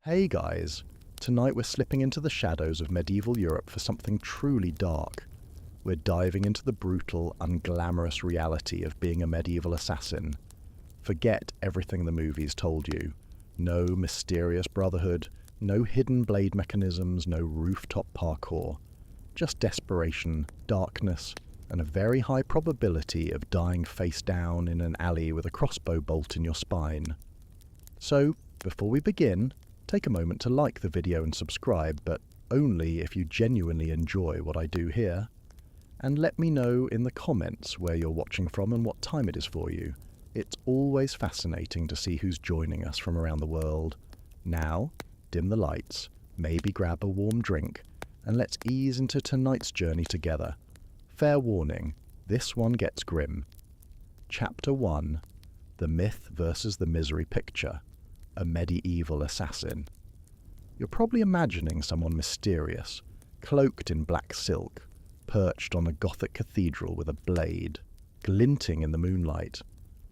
Hey guys, tonight we're slipping into the shadows of medieval Europe for something truly dark. We're diving into the brutal, unglamorous reality of being a medieval assassin. Forget everything the movies told you. No mysterious brotherhood, no hidden blade mechanisms, no rooftop parkour. Just desperation, darkness, and a very high probability of dying face down in an alley with a crossbow bolt in your spine. So, before we begin, take a moment to like the video and subscribe, but only if you genuinely enjoy what I do here. And let me know in the comments where you're watching from and what time it is for you. It's always fascinating to see who's joining us from around the world. Now, dim the lights, maybe grab a warm drink, and let's ease into tonight's journey together. Fair warning, this one gets grim. Chapter 1. The Myth versus the Misery Picture. A medieval assassin. You're probably imagining someone mysterious, cloaked in black silk, perched on a Gothic cathedral with a blade, glinting in the moonlight.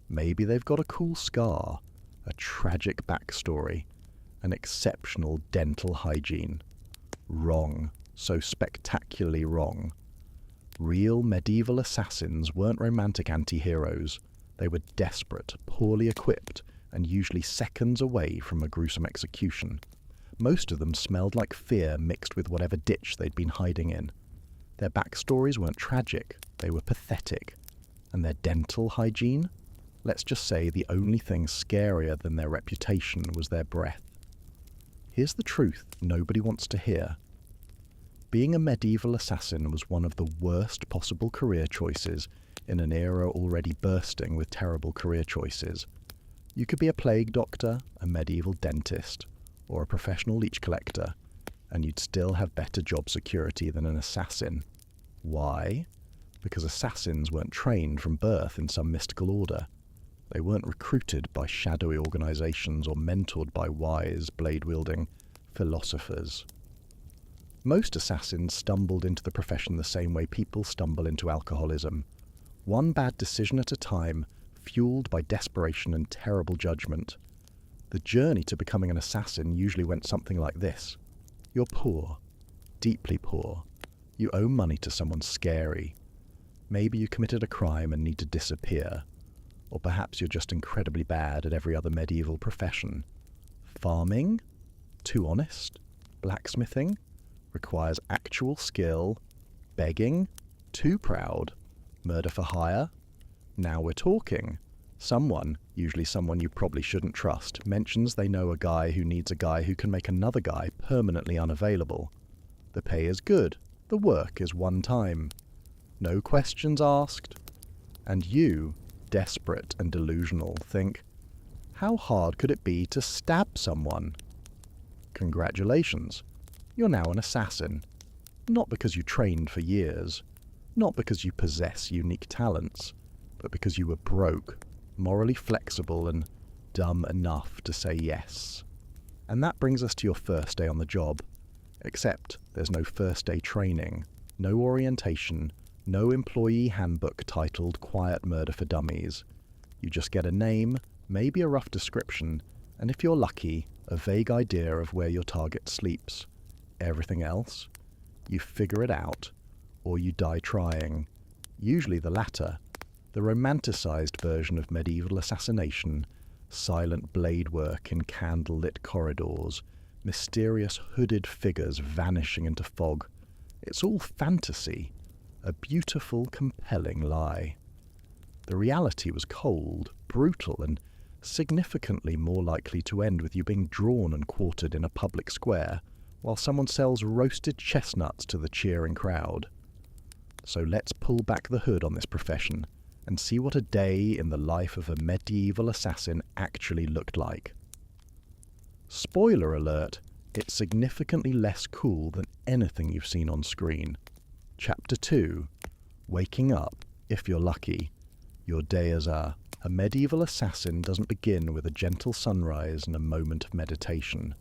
Maybe they've got a cool scar, a tragic backstory, an exceptional dental hygiene. Wrong, so spectacularly wrong. Real medieval assassins weren't romantic anti-heroes. They were desperate, poorly equipped, and usually seconds away from a gruesome execution. Most of them smelled like fear mixed with whatever ditch they'd been hiding in. Their backstories weren't tragic, they were pathetic. And their dental hygiene? Let's just say the only thing scarier than their reputation was their breath. Here's the truth nobody wants to hear. Being a medieval assassin was one of the worst possible career choices in an era already bursting with terrible career choices. You could be a plague doctor, a medieval dentist, or a professional leech collector, and you'd still have better job security than an assassin. Why? Because assassins weren't trained from birth in some mystical order. They weren't recruited by shadowy organizations or mentored by wise, blade-wielding philosophers. Most assassins stumbled into the profession the same way people stumble into alcoholism. One bad decision at a time, fueled by desperation and terrible judgment. The journey to becoming an assassin usually went something like this. You're poor, deeply poor. You owe money to someone scary. Maybe you committed a crime and need to disappear. Or perhaps you're just incredibly bad at every other medieval profession. Farming? Too honest? Blacksmithing? Requires actual skill. Begging? Too proud. Murder for hire? Now we're talking. Someone, usually someone you probably shouldn't trust, mentions they know a guy who needs a guy who can make another guy permanently unavailable. The pay is good. The work is one time. No questions asked. And you, desperate and delusional, think, how hard could it be to stab someone? Congratulations. You're now an assassin. Not because you trained for years. Not because you possess unique talents. But because you were broke, morally flexible, and dumb enough to say yes. And that brings us to your first day on the job. Except there's no first day training, no orientation, no employee handbook titled Quiet Murder for Dummies. You just get a name, maybe a rough description, and if you're lucky, a vague idea of where your target sleeps. Everything else? You figure it out, or you die trying. Usually the latter. The romanticized version of medieval assassination, silent blade work in candle-lit corridors, mysterious hooded figures vanishing into fog. It's all fantasy, a beautiful, compelling lie. The reality was cold, brutal, and significantly more likely to end with you being drawn and quartered in a public square, while someone sells roasted chestnuts to the cheering crowd. So let's pull back the hood on this profession and see what a day in the life of a medieval assassin actually looked like. Spoiler alert, it's significantly less cool than anything you've seen on screen. Chapter 2. Waking up, if you're lucky. Your day as a medieval assassin doesn't begin with a gentle sunrise and a moment of meditation.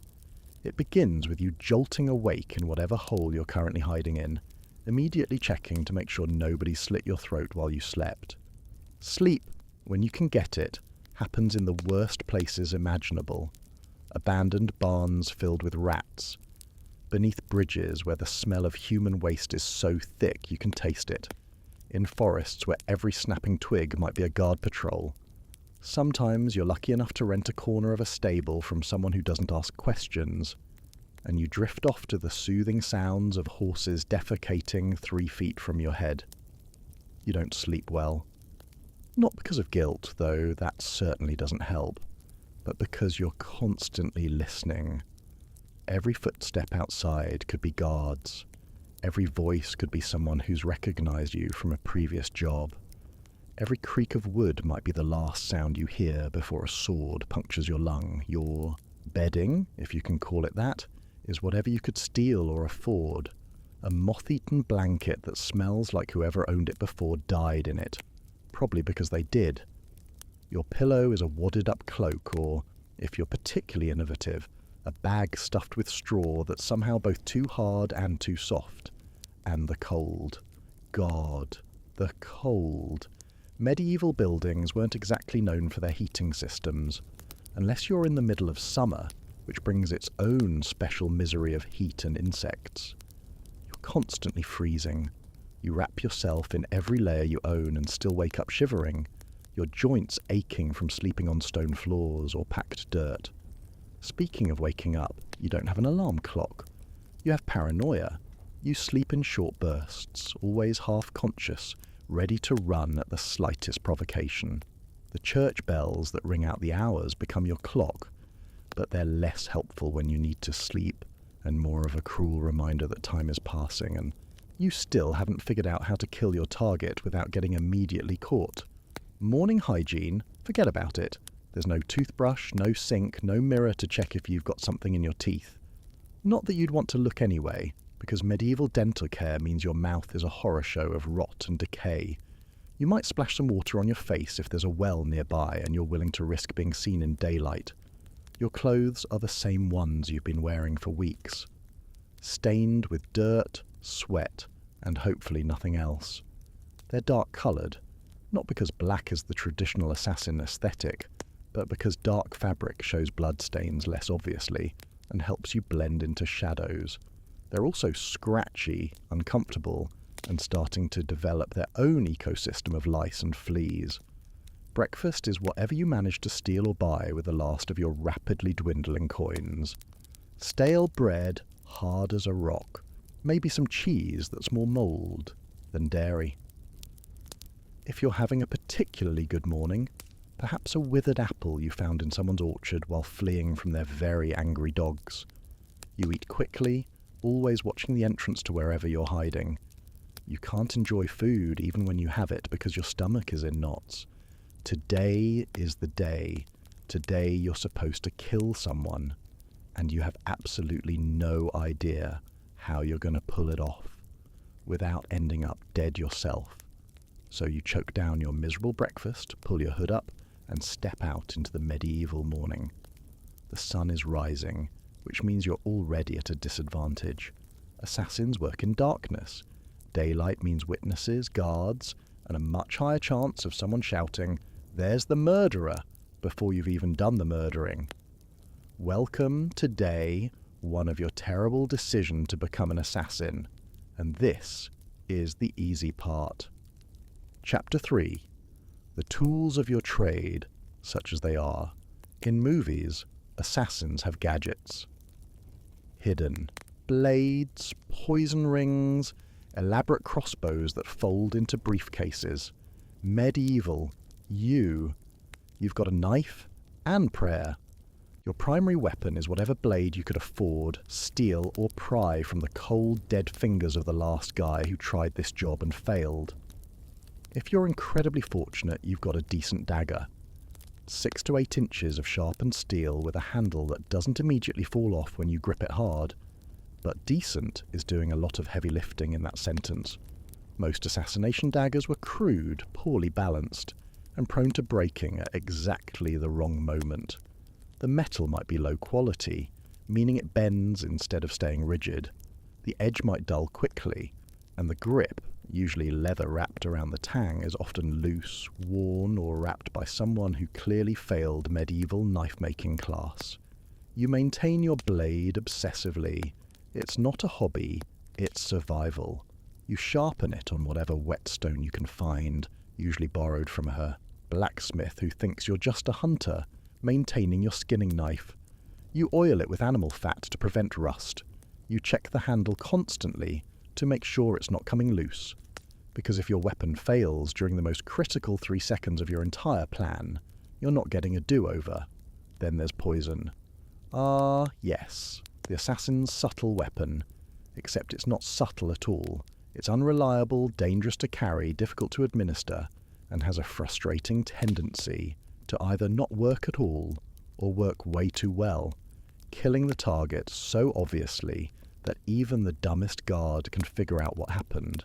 It begins with you jolting awake in whatever hole you're currently hiding in, immediately checking to make sure nobody slit your throat while you slept. Sleep, when you can get it, happens in the worst places imaginable. abandoned barns filled with rats, beneath bridges where the smell of human waste is so thick you can taste it, in forests where every snapping twig might be a guard patrol. Sometimes you're lucky enough to rent a corner of a stable from someone who doesn't ask questions, and you drift off to the soothing sounds of horses defecating 3 feet from your head. You don't sleep well. Not because of guilt, though that certainly doesn't help, but because you're constantly listening. Every footstep outside could be guards. Every voice could be someone who's recognized you from a previous job. Every creak of wood might be the last sound you hear before a sword punctures your lung. Your bedding, if you can call it that, is whatever you could steal or afford. A moth-eaten blanket that smells like whoever owned it before died in it, probably because they did. Your pillow is a wadded-up cloak, or, if you're particularly innovative, a bag stuffed with straw that's somehow both too hard and too soft. And the cold. God, the cold. Medieval buildings weren't exactly known for their heating systems, unless you're in the middle of summer, which brings its own special misery of heat and insects. You're constantly freezing. You wrap yourself in every layer you own and still wake up shivering, your joints aching from sleeping on stone floors or packed dirt. Speaking of waking up, you don't have an alarm clock. You have paranoia. You sleep in short bursts, always half-conscious, ready to run at the slightest provocation. The church bells that ring out the hours become your clock, but they're less helpful when you need to sleep, and more of a cruel reminder that time is passing, and you still haven't figured out how to kill your target without getting immediately caught. Morning hygiene, forget about it. There's no toothbrush, no sink, no mirror to check if you've got something in your teeth. Not that you'd want to look anyway, because medieval dental care means your mouth is a horror show of rot and decay. You might splash some water on your face if there's a well nearby and you're willing to risk being seen in daylight. Your clothes are the same ones you've been wearing for weeks, stained with dirt, sweat, and hopefully nothing else. They're dark-coloured, not because black is the traditional assassin aesthetic, but because dark fabric shows bloodstains less obviously and helps you blend into shadows. They're also scratchy, uncomfortable, and starting to develop their own ecosystem of lice and fleas. Breakfast is whatever you manage to steal or buy with the last of your rapidly dwindling coins. Stale bread, hard as a rock. Maybe some cheese that's more mould than dairy. If you're having a particularly good morning, perhaps a withered apple you found in someone's orchard while fleeing from their very angry dogs. You eat quickly, always watching the entrance to wherever you're hiding. You can't enjoy food even when you have it because your stomach is in knots. Today is the day. Today you're supposed to kill someone, and you have absolutely no idea how you're going to pull it off without ending up dead yourself. So you choke down your miserable breakfast, pull your hood up, and step out into the medieval morning. The sun is rising, which means you're already at a disadvantage. Assassins work in darkness. Daylight means witnesses, guards, and a much higher chance of someone shouting, "There's the murderer," before you've even done the murdering. Welcome to day one of your terrible decision to become an assassin, and this is the easy part. Chapter 3. The tools of your trade, such as they are. In movies, assassins have gadgets. Hidden. Blades, poison rings, elaborate crossbows that fold into briefcases. Medieval. You've got a knife and prayer. Your primary weapon is whatever blade you could afford, steal, or pry from the cold, dead fingers of the last guy who tried this job and failed. If you're incredibly fortunate, you've got a decent dagger. 6 to 8 inches of sharpened steel with a handle that doesn't immediately fall off when you grip it hard. But decent is doing a lot of heavy lifting in that sentence. Most assassination daggers were crude, poorly balanced, and prone to breaking at exactly the wrong moment. The metal might be low quality, meaning it bends instead of staying rigid. The edge might dull quickly, and the grip, usually leather wrapped around the tang, is often loose, worn, or wrapped by someone who clearly failed medieval knife-making class. You maintain your blade obsessively. It's not a hobby, it's survival. You sharpen it on whatever whetstone you can find, usually borrowed from a blacksmith who thinks you're just a hunter, maintaining your skinning knife. You oil it with animal fat to prevent rust. You check the handle constantly to make sure it's not coming loose. Because if your weapon fails during the most critical 3 seconds of your entire plan, you're not getting a do-over. Then there's poison. Ah, yes, the assassin's subtle weapon. Except it's not subtle at all. It's unreliable, dangerous to carry, difficult to administer, and has a frustrating tendency to either not work at all or work way too well, killing the target so obviously that even the dumbest guard can figure out what happened.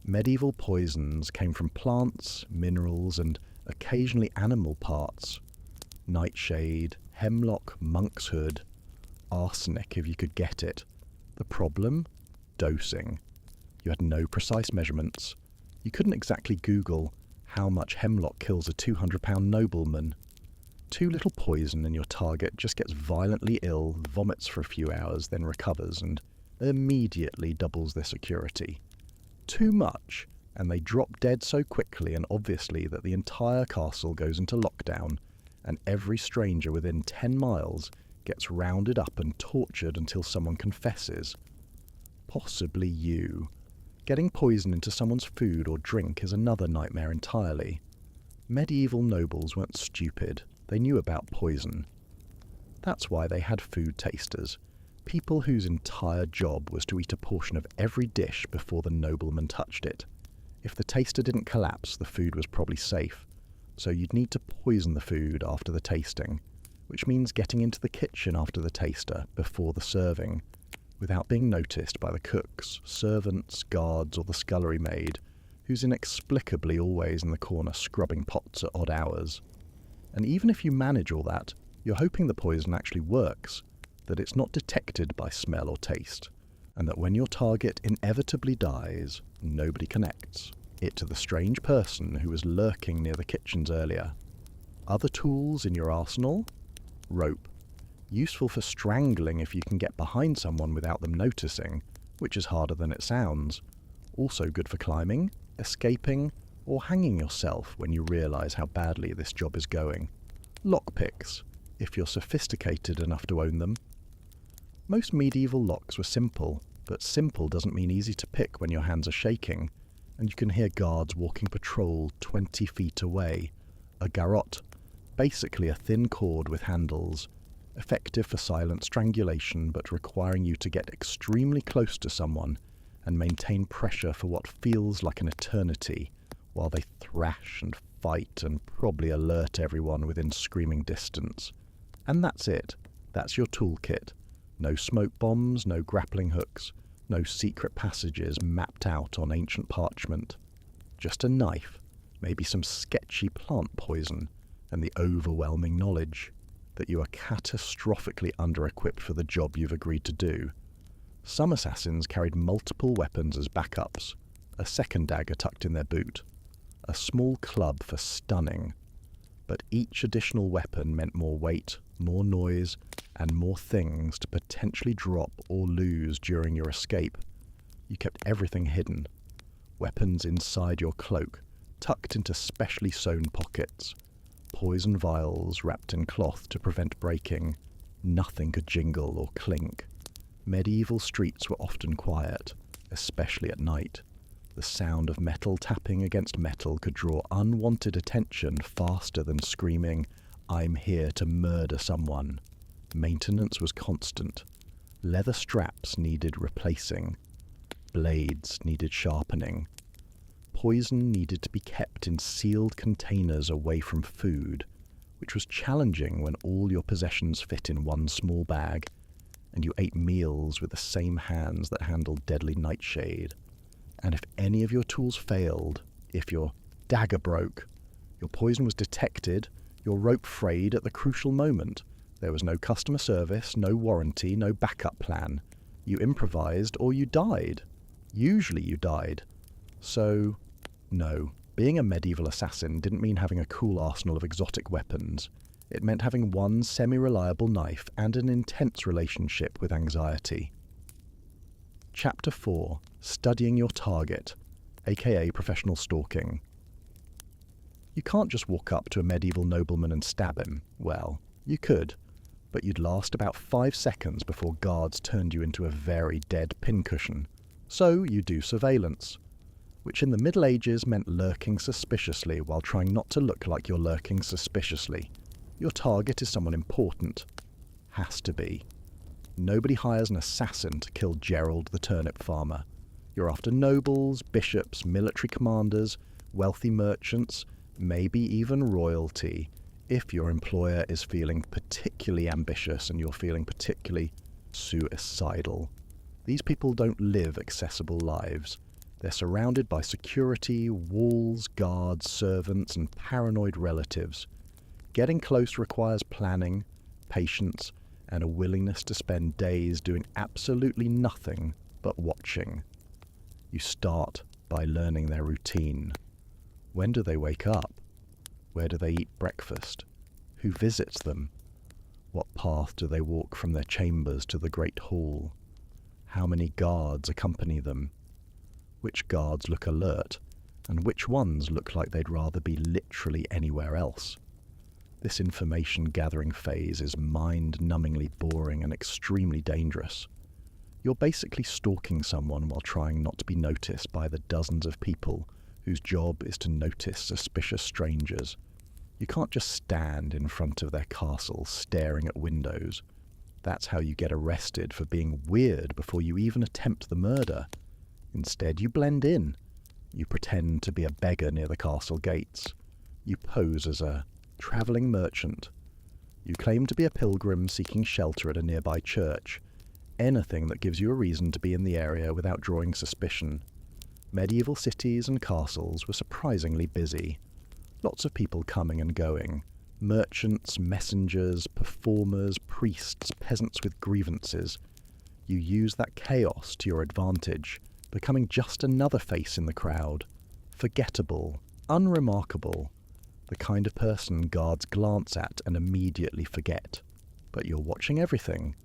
Medieval poisons came from plants, minerals, and occasionally animal parts. Nightshade, hemlock, monkshood, arsenic if you could get it. The problem? Dosing. You had no precise measurements. You couldn't exactly Google how much hemlock kills a 200-pound nobleman. Too little poison and your target just gets violently ill, vomits for a few hours, then recovers and immediately doubles their security. Too much, and they drop dead so quickly and obviously that the entire castle goes into lockdown, and every stranger within 10 miles gets rounded up and tortured until someone confesses. Possibly you. Getting poison into someone's food or drink is another nightmare entirely. Medieval nobles weren't stupid. They knew about poison. That's why they had food tasters, people whose entire job was to eat a portion of every dish before the nobleman touched it. If the taster didn't collapse, the food was probably safe, so you'd need to poison the food after the tasting, which means getting into the kitchen after the taster, before the serving, without being noticed by the cooks, servants, guards, or the scullery maid, who's inexplicably always in the corner scrubbing pots at odd hours. And even if you manage all that, you're hoping the poison actually works, that it's not detected by smell or taste, and that when your target inevitably dies, nobody connects it to the strange person who was lurking near the kitchens earlier. Other tools in your arsenal? Rope. Useful for strangling if you can get behind someone without them noticing, which is harder than it sounds. Also good for climbing, escaping, or hanging yourself when you realise how badly this job is going. Lockpicks, if you're sophisticated enough to own them. Most medieval locks were simple, but simple doesn't mean easy to pick when your hands are shaking, and you can hear guards walking patrol 20 feet away. A garrote, basically a thin cord with handles, effective for silent strangulation but requiring you to get extremely close to someone and maintain pressure for what feels like an eternity while they thrash and fight and probably alert everyone within screaming distance. And that's it. That's your toolkit. No smoke bombs, no grappling hooks, no secret passages mapped out on ancient parchment. Just a knife, maybe some sketchy plant poison, and the overwhelming knowledge that you are catastrophically under-equipped for the job you've agreed to do. Some assassins carried multiple weapons as backups, a second dagger tucked in their boot, a small club for stunning, but each additional weapon meant more weight, more noise, and more things to potentially drop or lose during your escape. You kept everything hidden, weapons inside your cloak, tucked into specially sewn pockets, poison vials wrapped in cloth to prevent breaking. Nothing could jingle or clink. Medieval streets were often quiet, especially at night. The sound of metal tapping against metal could draw unwanted attention faster than screaming, "I'm here to murder someone." Maintenance was constant. Leather straps needed replacing. Blades needed sharpening. Poison needed to be kept in sealed containers away from food, which was challenging when all your possessions fit in one small bag, and you ate meals with the same hands that handled deadly nightshade. And if any of your tools failed, if your dagger broke, your poison was detected, your rope frayed at the crucial moment, there was no customer service, no warranty, no backup plan. You improvised or you died. Usually you died. So, no, being a medieval assassin didn't mean having a cool arsenal of exotic weapons. It meant having one semi-reliable knife and an intense relationship with anxiety. Chapter 4. Studying your target, aka professional stalking. You can't just walk up to a medieval nobleman and stab him. Well, you could, but you'd last about 5 seconds before guards turned you into a very dead pincushion. So you do surveillance, which in the Middle Ages meant lurking suspiciously while trying not to look like you're lurking suspiciously. Your target is someone important. Has to be. Nobody hires an assassin to kill Gerald the turnip farmer. You're after nobles, bishops, military commanders, wealthy merchants, maybe even royalty, if your employer is feeling particularly ambitious and you're feeling particularly suicidal. These people don't live accessible lives. They're surrounded by security, walls, guards, servants, and paranoid relatives. Getting close requires planning, patience, and a willingness to spend days doing absolutely nothing but watching. You start by learning their routine. When do they wake up? Where do they eat breakfast? Who visits them? What path do they walk from their chambers to the great hall? How many guards accompany them? Which guards look alert, and which ones look like they'd rather be literally anywhere else? This information-gathering phase is mind-numbingly boring and extremely dangerous. You're basically stalking someone while trying not to be noticed by the dozens of people whose job is to notice suspicious strangers. You can't just stand in front of their castle staring at windows. That's how you get arrested for being weird before you even attempt the murder. Instead, you blend in. You pretend to be a beggar near the castle gates. You pose as a travelling merchant. You claim to be a pilgrim seeking shelter at a nearby church. Anything that gives you a reason to be in the area without drawing suspicion. Medieval cities and castles were surprisingly busy. Lots of people coming and going. Merchants, messengers, performers, priests, peasants with grievances. You use that chaos to your advantage, becoming just another face in the crowd. Forgettable, unremarkable, the kind of person guards glance at and immediately forget. But you're watching everything.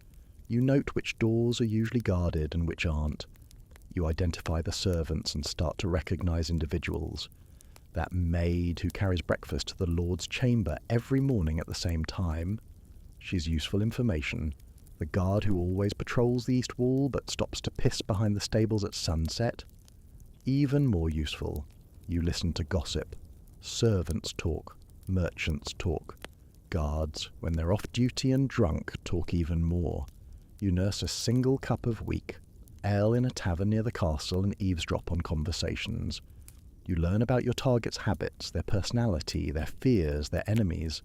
You note which doors are usually guarded and which aren't. You identify the servants and start to recognize individuals. That maid who carries breakfast to the Lord's chamber every morning at the same time. She's useful information. The guard who always patrols the east wall but stops to piss behind the stables at sunset. Even more useful, you listen to gossip. Servants talk, merchants talk. Guards, when they're off duty and drunk, talk even more. You nurse a single cup of weak ale in a tavern near the castle and eavesdrop on conversations. You learn about your target's habits, their personality, their fears, their enemies.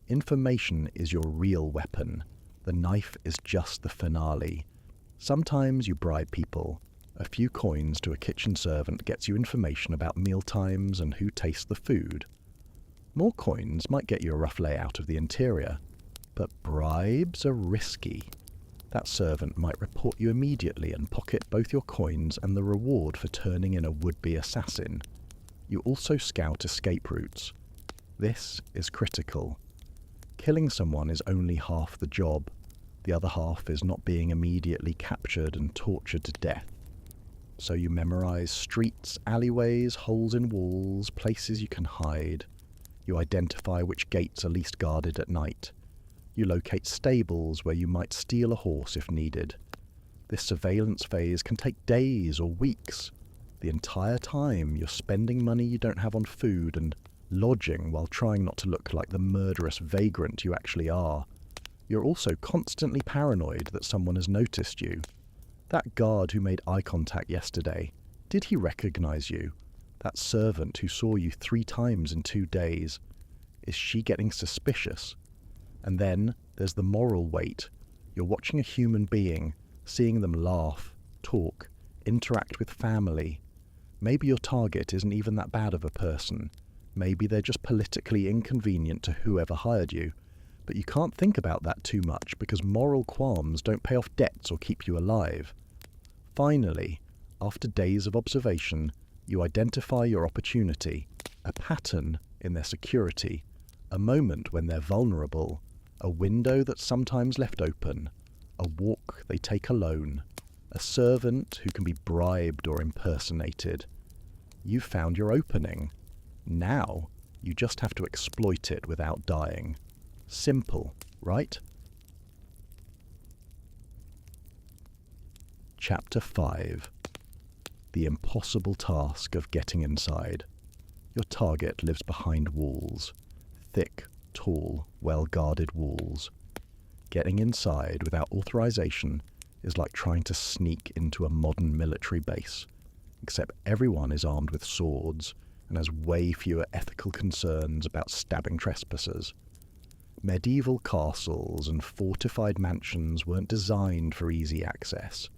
Information is your real weapon. The knife is just the finale. Sometimes you bribe people. A few coins to a kitchen servant gets you information about meal times and who tastes the food. More coins might get you a rough layout of the interior, but bribes are risky. That servant might report you immediately and pocket both your coins and the reward for turning in a would-be assassin. You also scout escape routes. This is critical. Killing someone is only half the job. The other half is not being immediately captured and tortured to death. So you memorize streets, alleyways, holes in walls, places you can hide. You identify which gates are least guarded at night. You locate stables where you might steal a horse if needed. This surveillance phase can take days or weeks. The entire time you're spending money you don't have on food and lodging while trying not to look like the murderous vagrant you actually are. You're also constantly paranoid that someone has noticed you. That guard who made eye contact yesterday, did he recognize you? That servant who saw you 3 times in 2 days, is she getting suspicious? And then there's the moral weight. You're watching a human being, seeing them laugh, talk, interact with family. Maybe your target isn't even that bad of a person. Maybe they're just politically inconvenient to whoever hired you. But you can't think about that too much because moral qualms don't pay off debts or keep you alive. Finally, after days of observation, you identify your opportunity, a pattern in their security, A moment when they're vulnerable, a window that's sometimes left open, a walk they take alone, a servant who can be bribed or impersonated. You've found your opening. Now, you just have to exploit it without dying. Simple, right? Chapter 5. The impossible task of getting inside. Your target lives behind walls. Thick, tall, well-guarded walls. Getting inside without authorization is like trying to sneak into a modern military base, except everyone is armed with swords and has way fewer ethical concerns about stabbing trespassers. Medieval castles and fortified mansions weren't designed for easy access.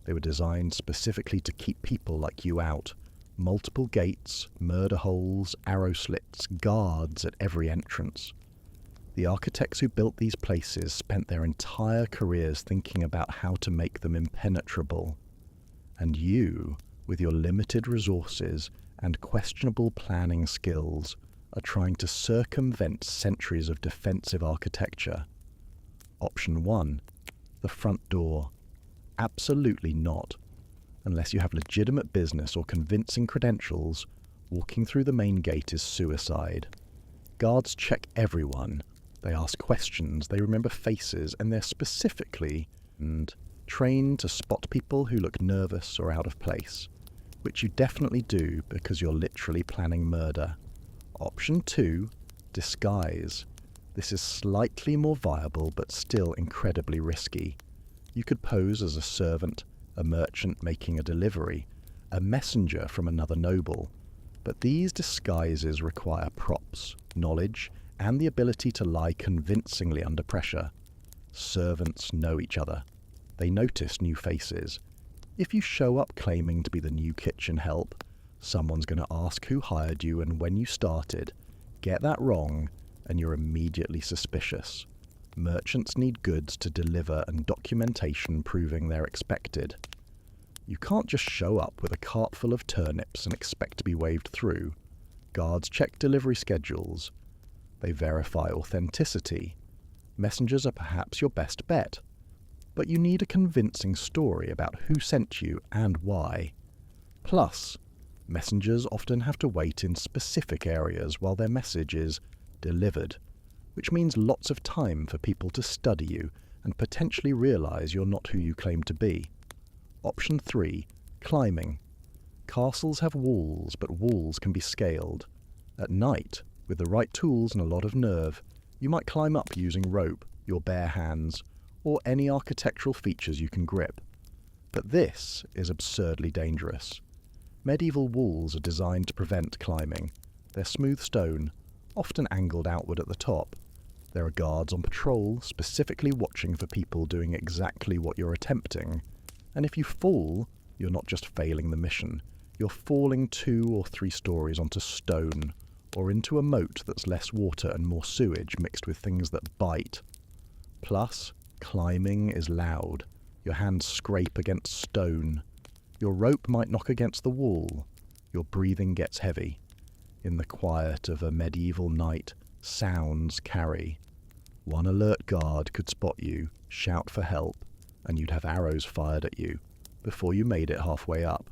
They were designed specifically to keep people like you out. Multiple gates, murder holes, arrow slits, guards at every entrance. The architects who built these places spent their entire careers thinking about how to make them impenetrable. And you, with your limited resources and questionable planning skills, are trying to circumvent centuries of defensive architecture. Option 1. The front door. Absolutely not. Unless you have legitimate business or convincing credentials, walking through the main gate is suicide. Guards check everyone. They ask questions, they remember faces, and they're specifically trained to spot people who look nervous or out of place, which you definitely do because you're literally planning murder. Option 2, disguise. This is slightly more viable but still incredibly risky. You could pose as a servant, a merchant making a delivery, a messenger from another noble, but these disguises require props, knowledge, and the ability to lie convincingly under pressure. Servants know each other. They notice new faces. If you show up claiming to be the new kitchen help, someone's going to ask who hired you and when you started. Get that wrong, and you're immediately suspicious. Merchants need goods to deliver and documentation proving they're expected. You can't just show up with a cart full of turnips and expect to be waved through. Guards check delivery schedules. They verify authenticity. Messengers are perhaps your best bet. But you need a convincing story about who sent you and why. Plus, messengers often have to wait in specific areas while their message is delivered, which means lots of time for people to study you and potentially realize you're not who you claim to be. Option 3, climbing. Castles have walls, but walls can be scaled. At night, with the right tools and a lot of nerve, you might climb up using rope, your bare hands, or any architectural features you can grip. But this is absurdly dangerous. Medieval walls are designed to prevent climbing. They're smooth stone, often angled outward at the top. There are guards on patrol, specifically watching for people doing exactly what you're attempting. And if you fall, you're not just failing the mission. You're falling 2 or 3 stories onto stone, or into a moat that's less water and more sewage mixed with things that bite. Plus, climbing is loud. Your hands scrape against stone. Your rope might knock against the wall. Your breathing gets heavy. In the quiet of a medieval night, sounds carry. One alert guard could spot you, shout for help, and you'd have arrows fired at you before you made it halfway up.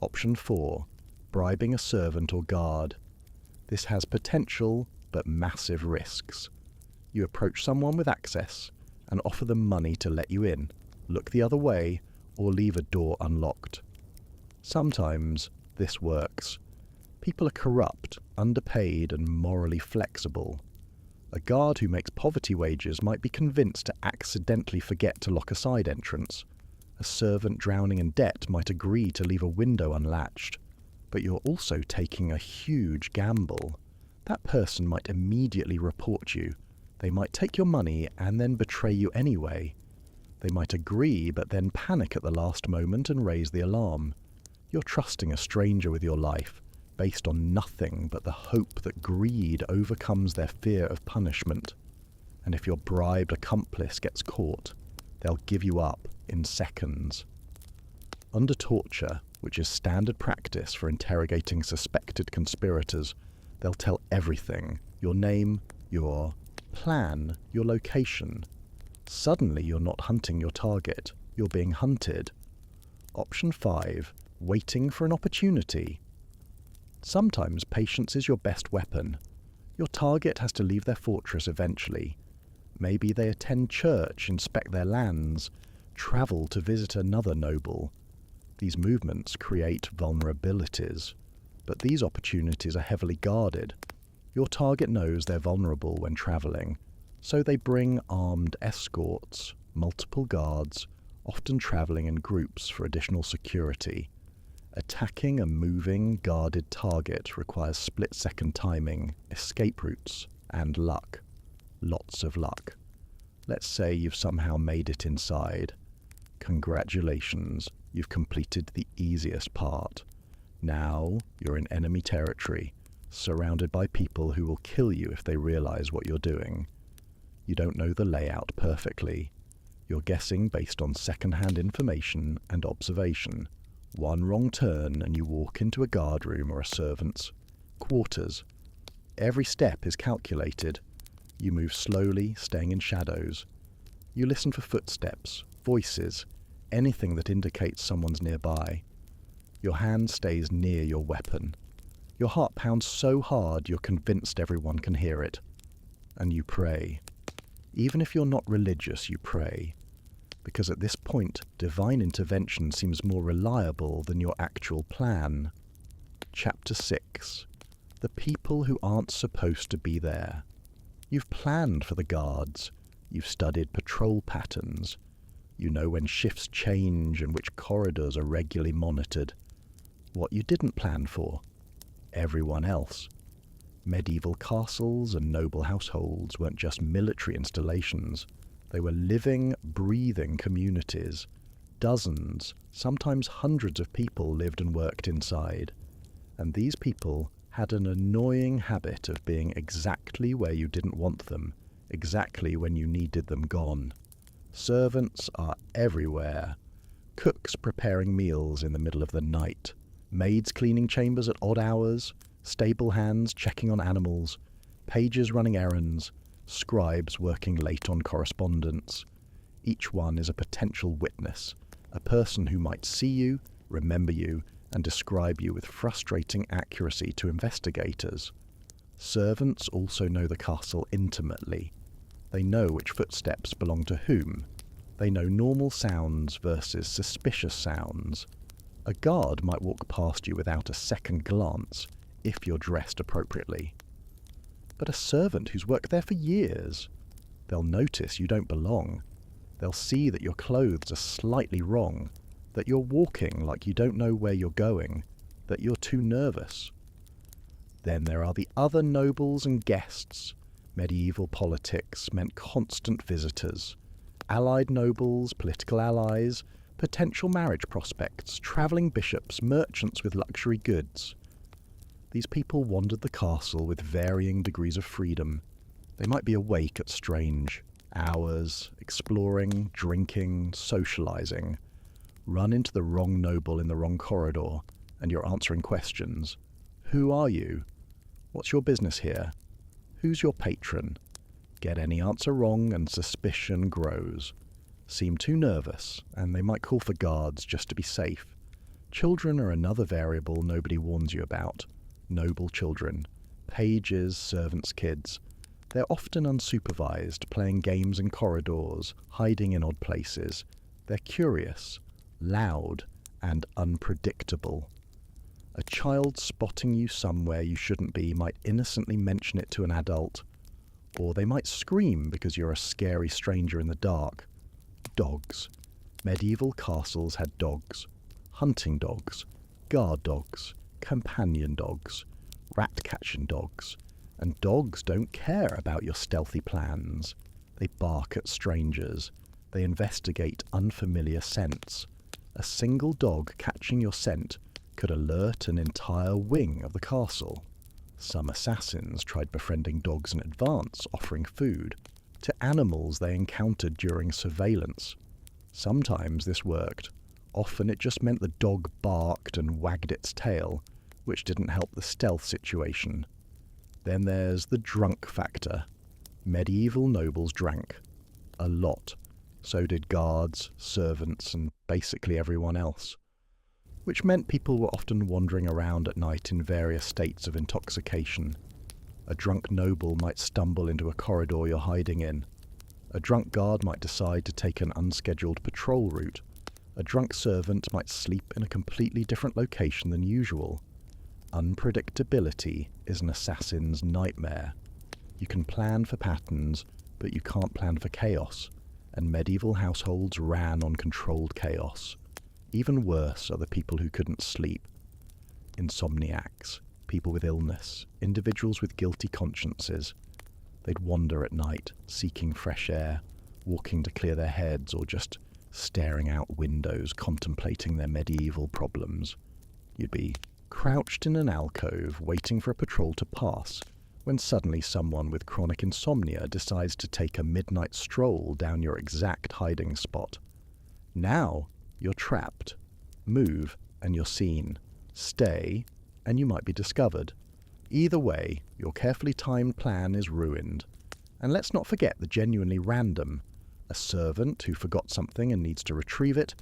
Option 4, bribing a servant or guard. This has potential, but massive risks. You approach someone with access and offer them money to let you in, look the other way, or leave a door unlocked. Sometimes this works. People are corrupt, underpaid, and morally flexible. A guard who makes poverty wages might be convinced to accidentally forget to lock a side entrance. A servant drowning in debt might agree to leave a window unlatched. But you're also taking a huge gamble. That person might immediately report you. They might take your money and then betray you anyway. They might agree but then panic at the last moment and raise the alarm. You're trusting a stranger with your life, based on nothing but the hope that greed overcomes their fear of punishment. And if your bribed accomplice gets caught, they'll give you up in seconds. Under torture, which is standard practice for interrogating suspected conspirators, they'll tell everything, Your name, your plan, your location. Suddenly you're not hunting your target, you're being hunted. Option 5, waiting for an opportunity. Sometimes patience is your best weapon. Your target has to leave their fortress eventually. Maybe they attend church, inspect their lands, travel to visit another noble. These movements create vulnerabilities, but these opportunities are heavily guarded. Your target knows they're vulnerable when traveling, so they bring armed escorts, multiple guards, often traveling in groups for additional security. Attacking a moving, guarded target requires split-second timing, escape routes, and luck. Lots of luck. Let's say you've somehow made it inside. Congratulations, you've completed the easiest part. Now you're in enemy territory, surrounded by people who will kill you if they realize what you're doing. You don't know the layout perfectly. You're guessing based on second-hand information and observation. One wrong turn and you walk into a guard room or a servant's quarters. Every step is calculated. You move slowly, staying in shadows. You listen for footsteps, voices, anything that indicates someone's nearby. Your hand stays near your weapon. Your heart pounds so hard you're convinced everyone can hear it. And you pray. Even if you're not religious, you pray. Because at this point, divine intervention seems more reliable than your actual plan. Chapter 6. The people who aren't supposed to be there. You've planned for the guards. You've studied patrol patterns. You know when shifts change and which corridors are regularly monitored. What you didn't plan for? Everyone else. Medieval castles and noble households weren't just military installations. They were living, breathing communities. Dozens, sometimes hundreds of people lived and worked inside. And these people had an annoying habit of being exactly where you didn't want them, exactly when you needed them gone. Servants are everywhere. Cooks preparing meals in the middle of the night. Maids cleaning chambers at odd hours. Stable hands checking on animals. Pages running errands. Scribes working late on correspondence. Each one is a potential witness, a person who might see you, remember you, and describe you with frustrating accuracy to investigators. Servants also know the castle intimately. They know which footsteps belong to whom. They know normal sounds versus suspicious sounds. A guard might walk past you without a second glance, if you're dressed appropriately. But a servant who's worked there for years, they'll notice you don't belong. They'll see that your clothes are slightly wrong, that you're walking like you don't know where you're going, that you're too nervous. Then there are the other nobles and guests. Medieval politics meant constant visitors. Allied nobles, political allies, potential marriage prospects, travelling bishops, merchants with luxury goods. These people wandered the castle with varying degrees of freedom. They might be awake at strange hours, exploring, drinking, socializing. Run into the wrong noble in the wrong corridor, and you're answering questions. Who are you? What's your business here? Who's your patron? Get any answer wrong and suspicion grows. Seem too nervous, and they might call for guards just to be safe. Children are another variable nobody warns you about. Noble children, pages, servants' kids. They're often unsupervised, playing games in corridors, hiding in odd places. They're curious, loud, and unpredictable. A child spotting you somewhere you shouldn't be might innocently mention it to an adult, or they might scream because you're a scary stranger in the dark. Dogs. Medieval castles had dogs. Hunting dogs, guard dogs, companion dogs, rat-catching dogs, and dogs don't care about your stealthy plans. They bark at strangers. They investigate unfamiliar scents. A single dog catching your scent could alert an entire wing of the castle. Some assassins tried befriending dogs in advance, offering food to animals they encountered during surveillance. Sometimes this worked. Often it just meant the dog barked and wagged its tail, which didn't help the stealth situation. Then there's the drunk factor. Medieval nobles drank. A lot. So did guards, servants, and basically everyone else. Which meant people were often wandering around at night in various states of intoxication. A drunk noble might stumble into a corridor you're hiding in. A drunk guard might decide to take an unscheduled patrol route. A drunk servant might sleep in a completely different location than usual. Unpredictability is an assassin's nightmare. You can plan for patterns, but you can't plan for chaos, and medieval households ran on controlled chaos. Even worse are the people who couldn't sleep. Insomniacs, people with illness, individuals with guilty consciences. They'd wander at night, seeking fresh air, walking to clear their heads, or just staring out windows, contemplating their medieval problems. You'd be crouched in an alcove, waiting for a patrol to pass, when suddenly someone with chronic insomnia decides to take a midnight stroll down your exact hiding spot. Now you're trapped. Move, and you're seen. Stay, and you might be discovered. Either way, your carefully timed plan is ruined. And let's not forget the genuinely random. A servant who forgot something and needs to retrieve it.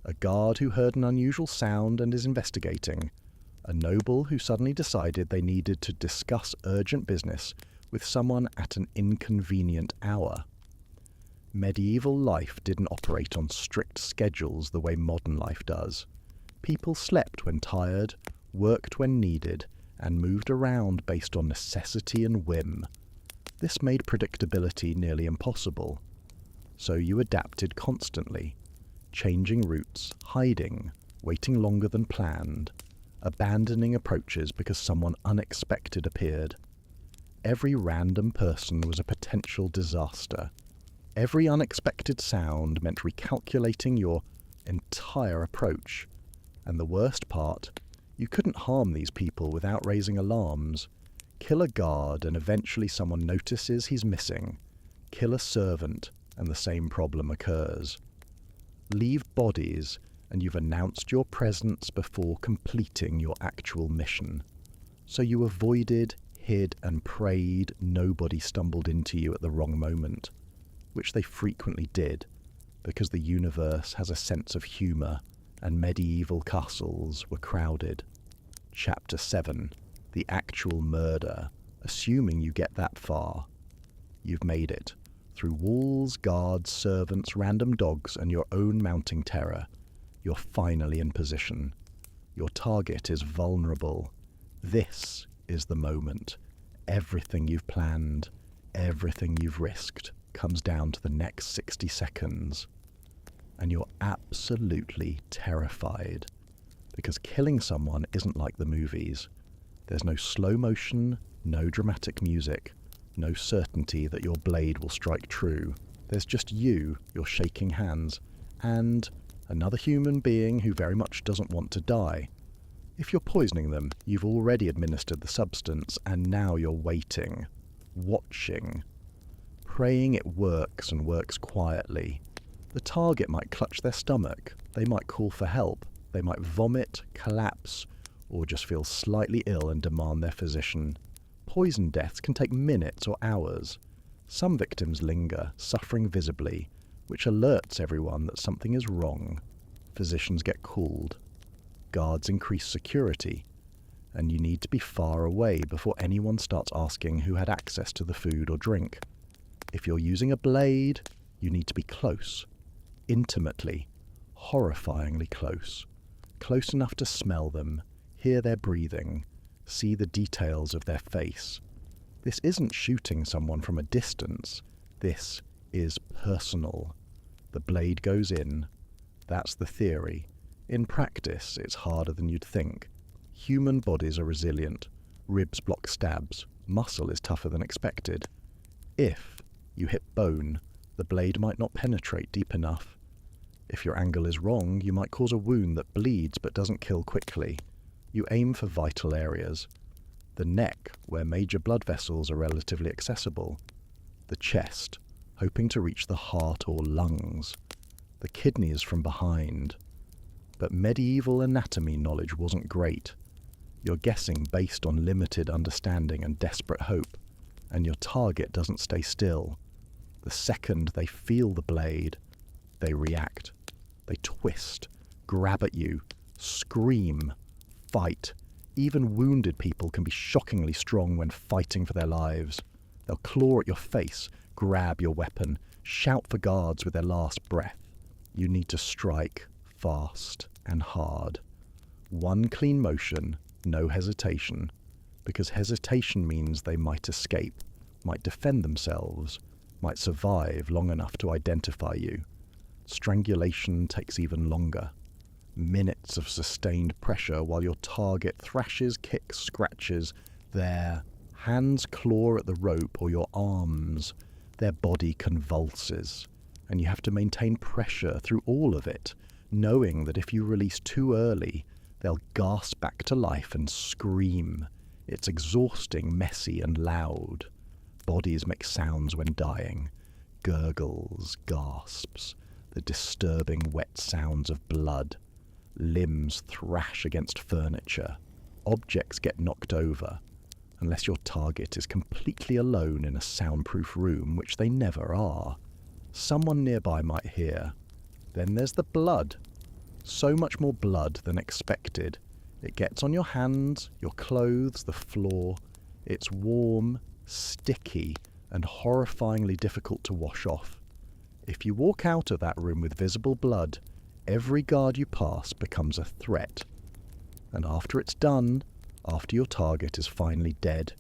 A guard who heard an unusual sound and is investigating. A noble who suddenly decided they needed to discuss urgent business with someone at an inconvenient hour. Medieval life didn't operate on strict schedules the way modern life does. People slept when tired, worked when needed, and moved around based on necessity and whim. This made predictability nearly impossible. So you adapted constantly, changing routes, hiding, waiting longer than planned, abandoning approaches because someone unexpected appeared. Every random person was a potential disaster. Every unexpected sound meant recalculating your entire approach. And the worst part, you couldn't harm these people without raising alarms. Kill a guard and eventually someone notices he's missing. Kill a servant and the same problem occurs. Leave bodies and you've announced your presence before completing your actual mission. So you avoided, hid and prayed nobody stumbled into you at the wrong moment, which they frequently did, because the universe has a sense of humour and medieval castles were crowded. Chapter 7. The actual murder, assuming you get that far. You've made it. Through walls, guards, servants, random dogs, and your own mounting terror, you're finally in position. Your target is vulnerable. This is the moment. Everything you've planned, everything you've risked, comes down to the next 60 seconds. And you're absolutely terrified. Because killing someone isn't like the movies. There's no slow motion, no dramatic music, no certainty that your blade will strike true. There's just you, your shaking hands, and another human being who very much doesn't want to die. If you're poisoning them, you've already administered the substance, and now you're waiting, watching, praying it works and works quietly. The target might clutch their stomach, they might call for help, they might vomit, collapse, or just feel slightly ill and demand their physician. Poison deaths can take minutes or hours. Some victims linger, suffering visibly, which alerts everyone that something is wrong. Physicians get called. Guards increase security, and you need to be far away before anyone starts asking who had access to the food or drink. If you're using a blade, you need to be close, intimately, horrifyingly close. Close enough to smell them, hear their breathing, see the details of their face. This isn't shooting someone from a distance. This is personal. The blade goes in. That's the theory. In practice, it's harder than you'd think. Human bodies are resilient. Ribs block stabs. Muscle is tougher than expected. If you hit bone, the blade might not penetrate deep enough. If your angle is wrong, you might cause a wound that bleeds but doesn't kill quickly. You aim for vital areas. The neck, where major blood vessels are relatively accessible. The chest, hoping to reach the heart or lungs. The kidneys from behind. But medieval anatomy knowledge wasn't great. You're guessing based on limited understanding and desperate hope, and your target doesn't stay still. The second they feel the blade, they react. They twist, grab at you, scream, fight. Even wounded people can be shockingly strong when fighting for their lives. They'll claw at your face, grab your weapon, shout for guards with their last breath. You need to strike fast and hard. One clean motion, no hesitation, because hesitation means they might escape, might defend themselves, might survive long enough to identify you. Strangulation takes even longer. Minutes of sustained pressure while your target thrashes, kicks, scratches. Their hands claw at the rope or your arms. Their body convulses. And you have to maintain pressure through all of it, knowing that if you release too early, they'll gasp back to life and scream. It's exhausting, messy, and loud. Bodies make sounds when dying. Gurgles, gasps, the disturbing wet sounds of blood. Limbs thrash against furniture. Objects get knocked over, unless your target is completely alone in a soundproof room, which they never are. Someone nearby might hear. Then there's the blood. So much more blood than expected. It gets on your hands, your clothes, the floor. It's warm, sticky, and horrifyingly difficult to wash off. If you walk out of that room with visible blood, every guard you pass becomes a threat. And after it's done, after your target is finally dead,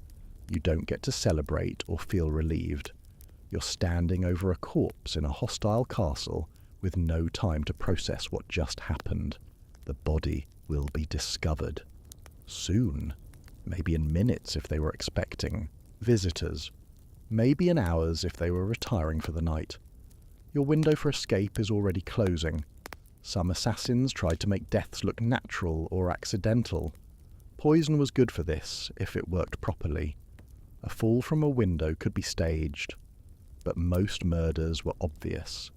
you don't get to celebrate or feel relieved. You're standing over a corpse in a hostile castle with no time to process what just happened. The body will be discovered. Soon. Maybe in minutes if they were expecting visitors. Maybe in hours if they were retiring for the night. Your window for escape is already closing. Some assassins tried to make deaths look natural or accidental. Poison was good for this, if it worked properly. A fall from a window could be staged, but most murders were obvious.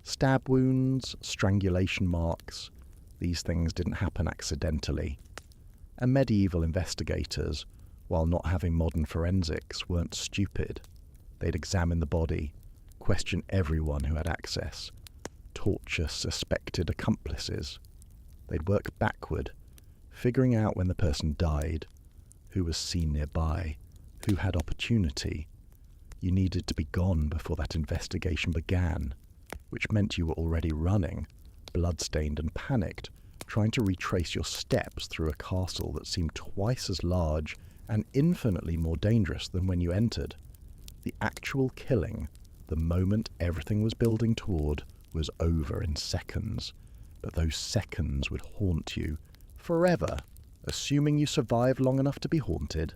Stab wounds, strangulation marks, these things didn't happen accidentally. And medieval investigators, while not having modern forensics, weren't stupid. They'd examine the body, question everyone who had access, torture suspected accomplices. They'd work backward, figuring out when the person died, who was seen nearby, who had opportunity. You needed to be gone before that investigation began, which meant you were already running, blood-stained and panicked, trying to retrace your steps through a castle that seemed twice as large and infinitely more dangerous than when you entered. The actual killing, the moment everything was building toward, was over in seconds, but those seconds would haunt you forever, assuming you survived long enough to be haunted.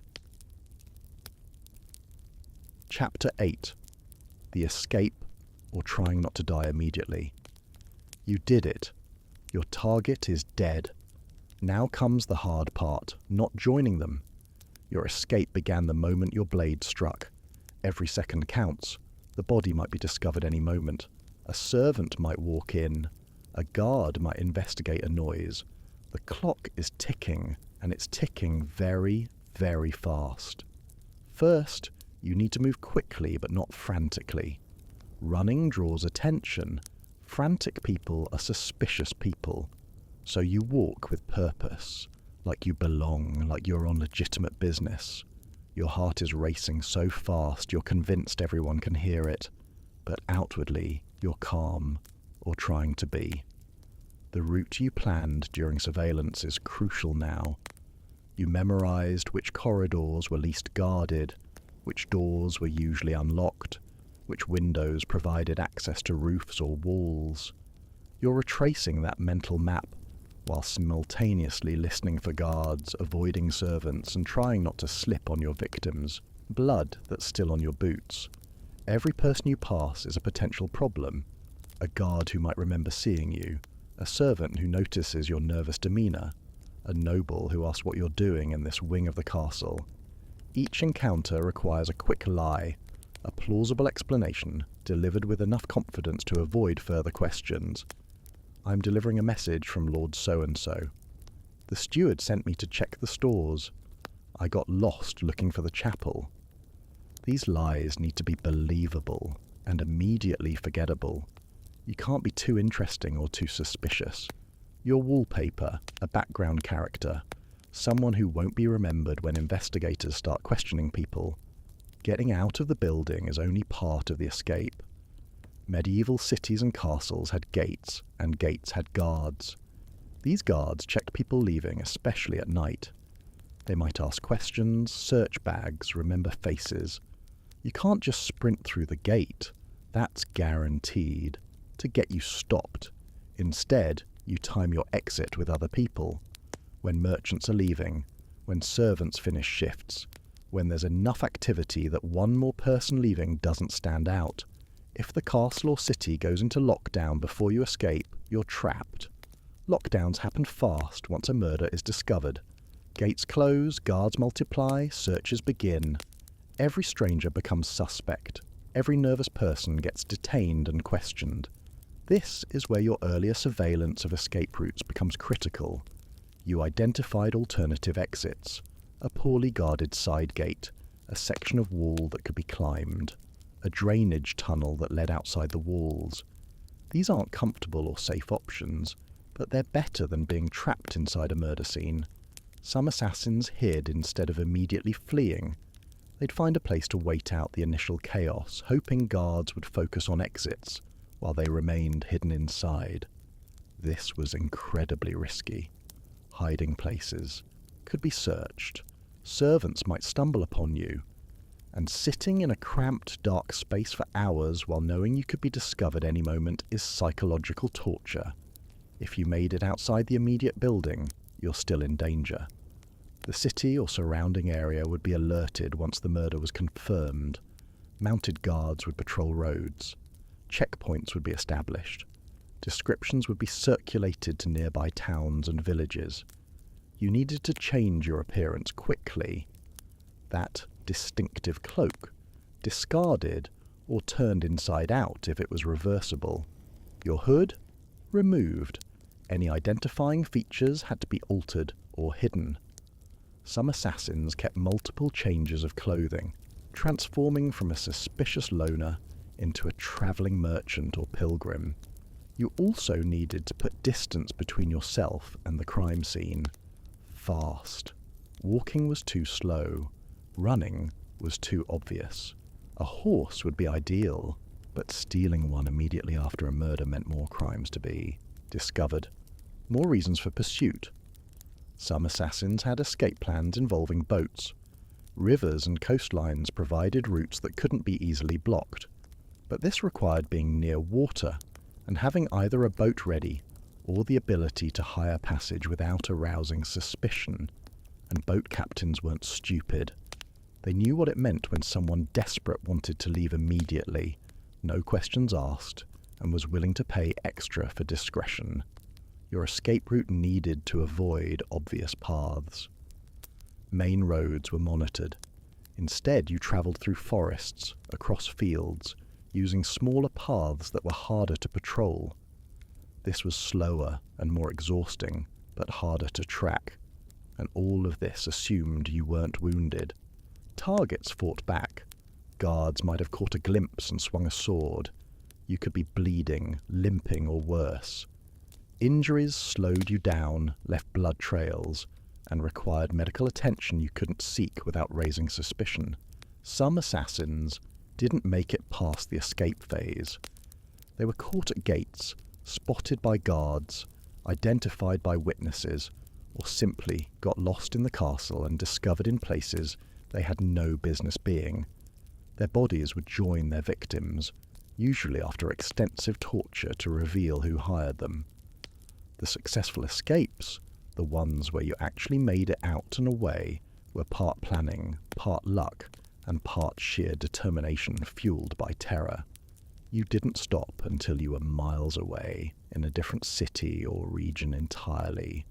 Chapter 8. The Escape, or Trying Not to Die Immediately. You did it. Your target is dead. Now comes the hard part, not joining them. Your escape began the moment your blade struck. Every second counts. The body might be discovered any moment. A servant might walk in. A guard might investigate a noise. The clock is ticking, and it's ticking very, very fast. First, you need to move quickly but not frantically. Running draws attention. Frantic people are suspicious people. So you walk with purpose, like you belong, like you're on legitimate business. Your heart is racing so fast you're convinced everyone can hear it, but outwardly you're calm, or trying to be. The route you planned during surveillance is crucial now. You memorized which corridors were least guarded, which doors were usually unlocked, which windows provided access to roofs or walls. You're retracing that mental map while simultaneously listening for guards, avoiding servants, and trying not to slip on your victims. Blood that's still on your boots. Every person you pass is a potential problem. A guard who might remember seeing you, a servant who notices your nervous demeanour, a noble who asks what you're doing in this wing of the castle. Each encounter requires a quick lie, a plausible explanation delivered with enough confidence to avoid further questions. I'm delivering a message from Lord So-and-so. The steward sent me to check the stores. I got lost looking for the chapel. These lies need to be believable and immediately forgettable. You can't be too interesting or too suspicious. Your wallpaper, a background character, someone who won't be remembered when investigators start questioning people. Getting out of the building is only part of the escape. Medieval cities and castles had gates, and gates had guards. These guards checked people leaving, especially at night. They might ask questions, search bags, remember faces. You can't just sprint through the gate. That's guaranteed to get you stopped. Instead, you time your exit with other people. When merchants are leaving, when servants finish shifts, when there's enough activity that one more person leaving doesn't stand out. If the castle or city goes into lockdown before you escape, you're trapped. Lockdowns happen fast once a murder is discovered. Gates close, guards multiply, searches begin. Every stranger becomes suspect. Every nervous person gets detained and questioned. This is where your earlier surveillance of escape routes becomes critical. You identified alternative exits, a poorly guarded side gate, a section of wall that could be climbed, a drainage tunnel that led outside the walls. These aren't comfortable or safe options, but they're better than being trapped inside a murder scene. Some assassins hid instead of immediately fleeing. They'd find a place to wait out the initial chaos, hoping guards would focus on exits while they remained hidden inside. This was incredibly risky. Hiding places could be searched. Servants might stumble upon you. And sitting in a cramped, dark space for hours while knowing you could be discovered any moment is psychological torture. If you made it outside the immediate building, you're still in danger. The city or surrounding area would be alerted once the murder was confirmed. Mounted guards would patrol roads. Checkpoints would be established. Descriptions would be circulated to nearby towns and villages. You needed to change your appearance quickly. That distinctive cloak, discarded or turned inside out if it was reversible. Your hood, removed. Any identifying features had to be altered or hidden. Some assassins kept multiple changes of clothing, transforming from a suspicious loner into a travelling merchant or pilgrim. You also needed to put distance between yourself and the crime scene. Fast. Walking was too slow. Running was too obvious. A horse would be ideal, but stealing one immediately after a murder meant more crimes to be discovered. More reasons for pursuit. Some assassins had escape plans involving boats. Rivers and coastlines provided routes that couldn't be easily blocked, but this required being near water and having either a boat ready or the ability to hire passage without arousing suspicion. And boat captains weren't stupid. They knew what it meant when someone desperate wanted to leave immediately, no questions asked, and was willing to pay extra for discretion. Your escape route needed to avoid obvious paths. Main roads were monitored. Instead, you travelled through forests, across fields, using smaller paths that were harder to patrol. This was slower and more exhausting, but harder to track, and all of this assumed you weren't wounded. Targets fought back. Guards might have caught a glimpse and swung a sword. You could be bleeding, limping, or worse. Injuries slowed you down, left blood trails, and required medical attention you couldn't seek without raising suspicion. Some assassins didn't make it past the escape phase. They were caught at gates, spotted by guards, identified by witnesses, or simply got lost in the castle and discovered in places they had no business being. Their bodies would join their victims, usually after extensive torture to reveal who hired them. The successful escapes, the ones where you actually made it out and away, were part planning, part luck, and part sheer determination fueled by terror. You didn't stop until you were miles away, in a different city or region entirely,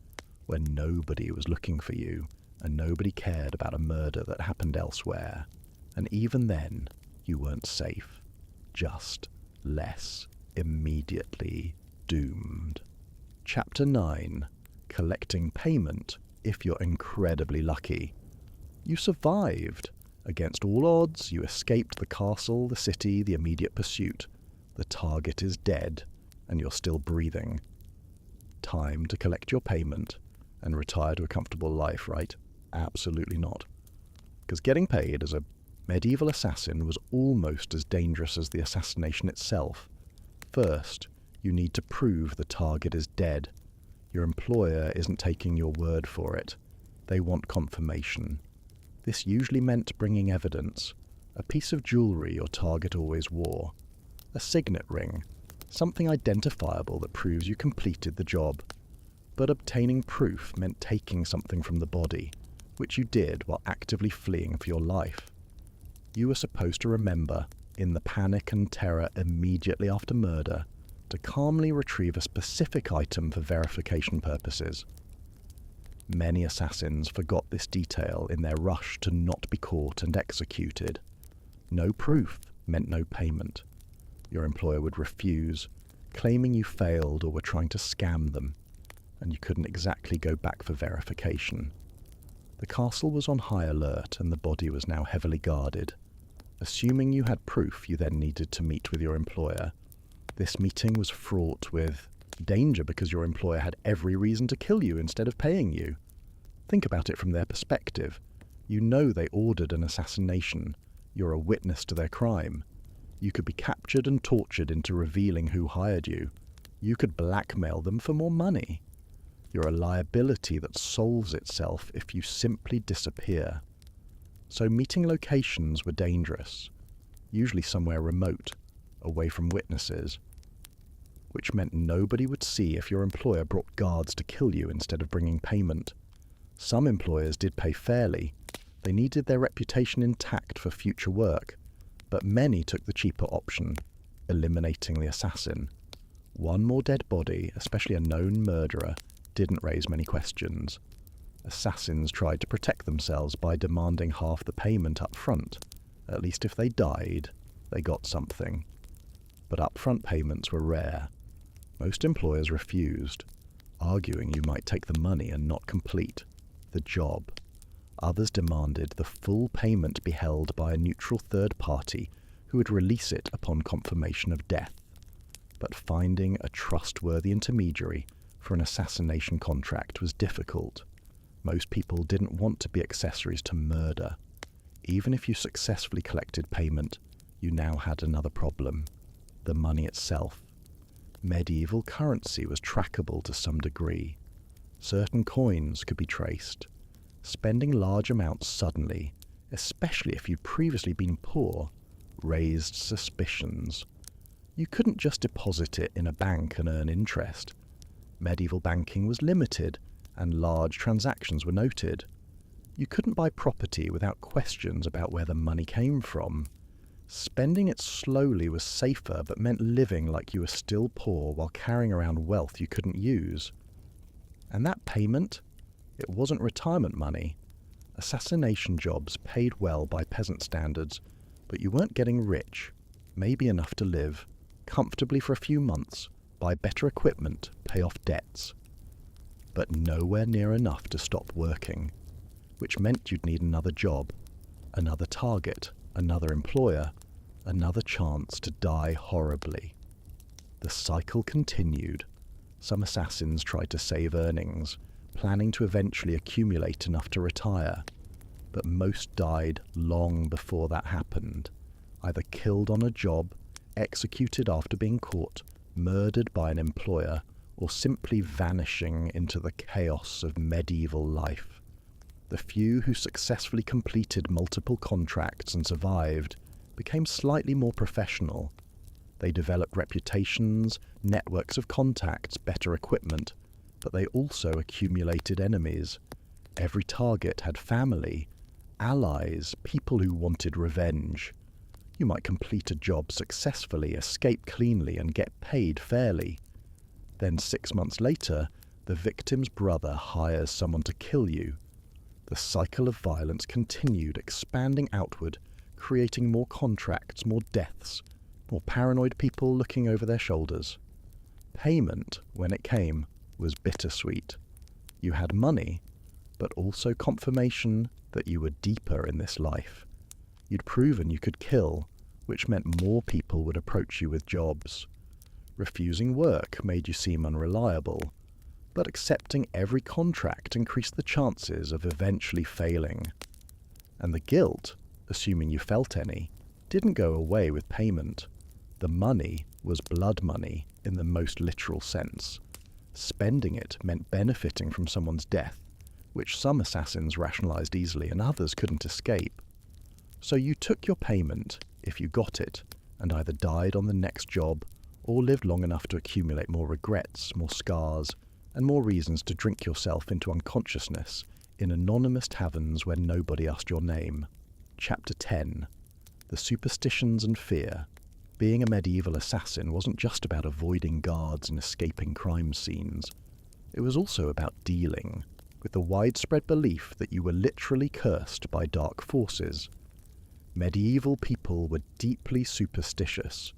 where nobody was looking for you, and nobody cared about a murder that happened elsewhere. And even then, you weren't safe, just less immediately doomed. Chapter 9. collecting payment if you're incredibly lucky. You survived. Against all odds, you escaped the castle, the city, the immediate pursuit. The target is dead, and you're still breathing. Time to collect your payment and retire to a comfortable life, right? Absolutely not. Because getting paid as a medieval assassin was almost as dangerous as the assassination itself. First, you need to prove the target is dead. Your employer isn't taking your word for it. They want confirmation. This usually meant bringing evidence, a piece of jewellery your target always wore, a signet ring, something identifiable that proves you completed the job. But obtaining proof meant taking something from the body, which you did while actively fleeing for your life. You were supposed to remember, in the panic and terror immediately after murder, to calmly retrieve a specific item for verification purposes. Many assassins forgot this detail in their rush to not be caught and executed. No proof meant no payment. Your employer would refuse, claiming you failed or were trying to scam them, and you couldn't exactly go back for verification. The castle was on high alert and the body was now heavily guarded. Assuming you had proof, you then needed to meet with your employer. This meeting was fraught with danger because your employer had every reason to kill you instead of paying you. Think about it from their perspective. You know they ordered an assassination. You're a witness to their crime. You could be captured and tortured into revealing who hired you. You could blackmail them for more money. You're a liability that solves itself if you simply disappear. So meeting locations were dangerous, usually somewhere remote, away from witnesses, which meant nobody would see if your employer brought guards to kill you instead of bringing payment. Some employers did pay fairly. They needed their reputation intact for future work, but many took the cheaper option, eliminating the assassin. One more dead body, especially a known murderer, didn't raise many questions. Assassins tried to protect themselves by demanding half the payment up front. At least if they died, they got something. But upfront payments were rare. Most employers refused, arguing you might take the money and not complete the job. Others demanded the full payment be held by a neutral third party who would release it upon confirmation of death. But finding a trustworthy intermediary for an assassination contract was difficult. Most people didn't want to be accessories to murder. Even if you successfully collected payment, you now had another problem: the money itself. Medieval currency was trackable to some degree. Certain coins could be traced. Spending large amounts suddenly, especially if you'd previously been poor, raised suspicions. You couldn't just deposit it in a bank and earn interest. Medieval banking was limited, and large transactions were noted. You couldn't buy property without questions about where the money came from. Spending it slowly was safer, but meant living like you were still poor while carrying around wealth you couldn't use. And that payment? It wasn't retirement money. Assassination jobs paid well by peasant standards, but you weren't getting rich, maybe enough to live comfortably for a few months, buy better equipment, pay off debts. But nowhere near enough to stop working, which meant you'd need another job, another target, another employer, another chance to die horribly. The cycle continued. Some assassins tried to save earnings, planning to eventually accumulate enough to retire, but most died long before that happened, either killed on a job, executed after being caught, murdered by an employer, or simply vanishing into the chaos of medieval life. The few who successfully completed multiple contracts and survived became slightly more professional. They developed reputations, networks of contacts, better equipment, but they also accumulated enemies. Every target had family, allies, people who wanted revenge. You might complete a job successfully, escape cleanly, and get paid fairly. Then 6 months later, the victim's brother hires someone to kill you. The cycle of violence continued, expanding outward, creating more contracts, more deaths, more paranoid people looking over their shoulders. Payment, when it came, was bittersweet. You had money, but also confirmation that you were deeper in this life. You'd proven you could kill, which meant more people would approach you with jobs. Refusing work made you seem unreliable, but accepting every contract increased the chances of eventually failing. And the guilt, assuming you felt any, didn't go away with payment. The money was blood money in the most literal sense. Spending it meant benefiting from someone's death, which some assassins rationalized easily and others couldn't escape. So you took your payment, if you got it, and either died on the next job or lived long enough to accumulate more regrets, more scars, and more reasons to drink yourself into unconsciousness in anonymous taverns where nobody asked your name. Chapter 10. The Superstitions and Fear. Being a medieval assassin wasn't just about avoiding guards and escaping crime scenes. It was also about dealing with the widespread belief that you were literally cursed by dark forces. Medieval people were deeply superstitious.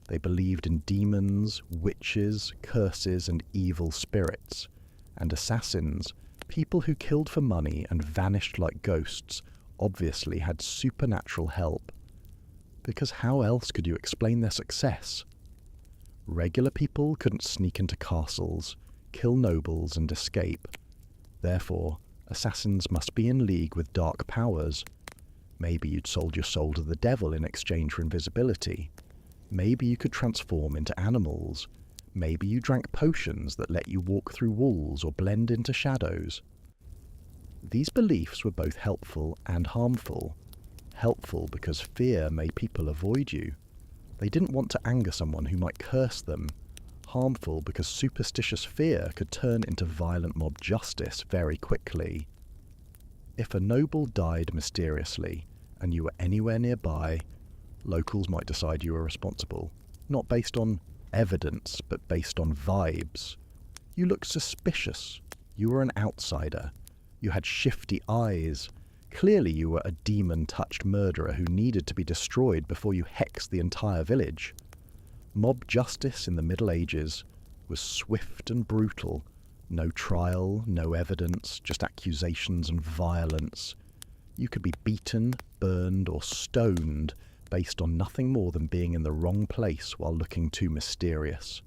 They believed in demons, witches, curses, and evil spirits. And assassins, people who killed for money and vanished like ghosts, obviously had supernatural help. Because how else could you explain their success? Regular people couldn't sneak into castles, kill nobles, and escape. Therefore, assassins must be in league with dark powers. Maybe you'd sold your soul to the devil in exchange for invisibility. Maybe you could transform into animals. Maybe you drank potions that let you walk through walls or blend into shadows. These beliefs were both helpful and harmful. Helpful because fear made people avoid you. They didn't want to anger someone who might curse them. Harmful because superstitious fear could turn into violent mob justice very quickly. If a noble died mysteriously and you were anywhere nearby, locals might decide you were responsible, not based on evidence, but based on vibes. You looked suspicious. You were an outsider. You had shifty eyes. Clearly you were a demon-touched murderer who needed to be destroyed before you hexed the entire village. Mob justice in the Middle Ages was swift and brutal. No trial, no evidence, just accusations and violence. You could be beaten, burned, or stoned based on nothing more than being in the wrong place while looking too mysterious.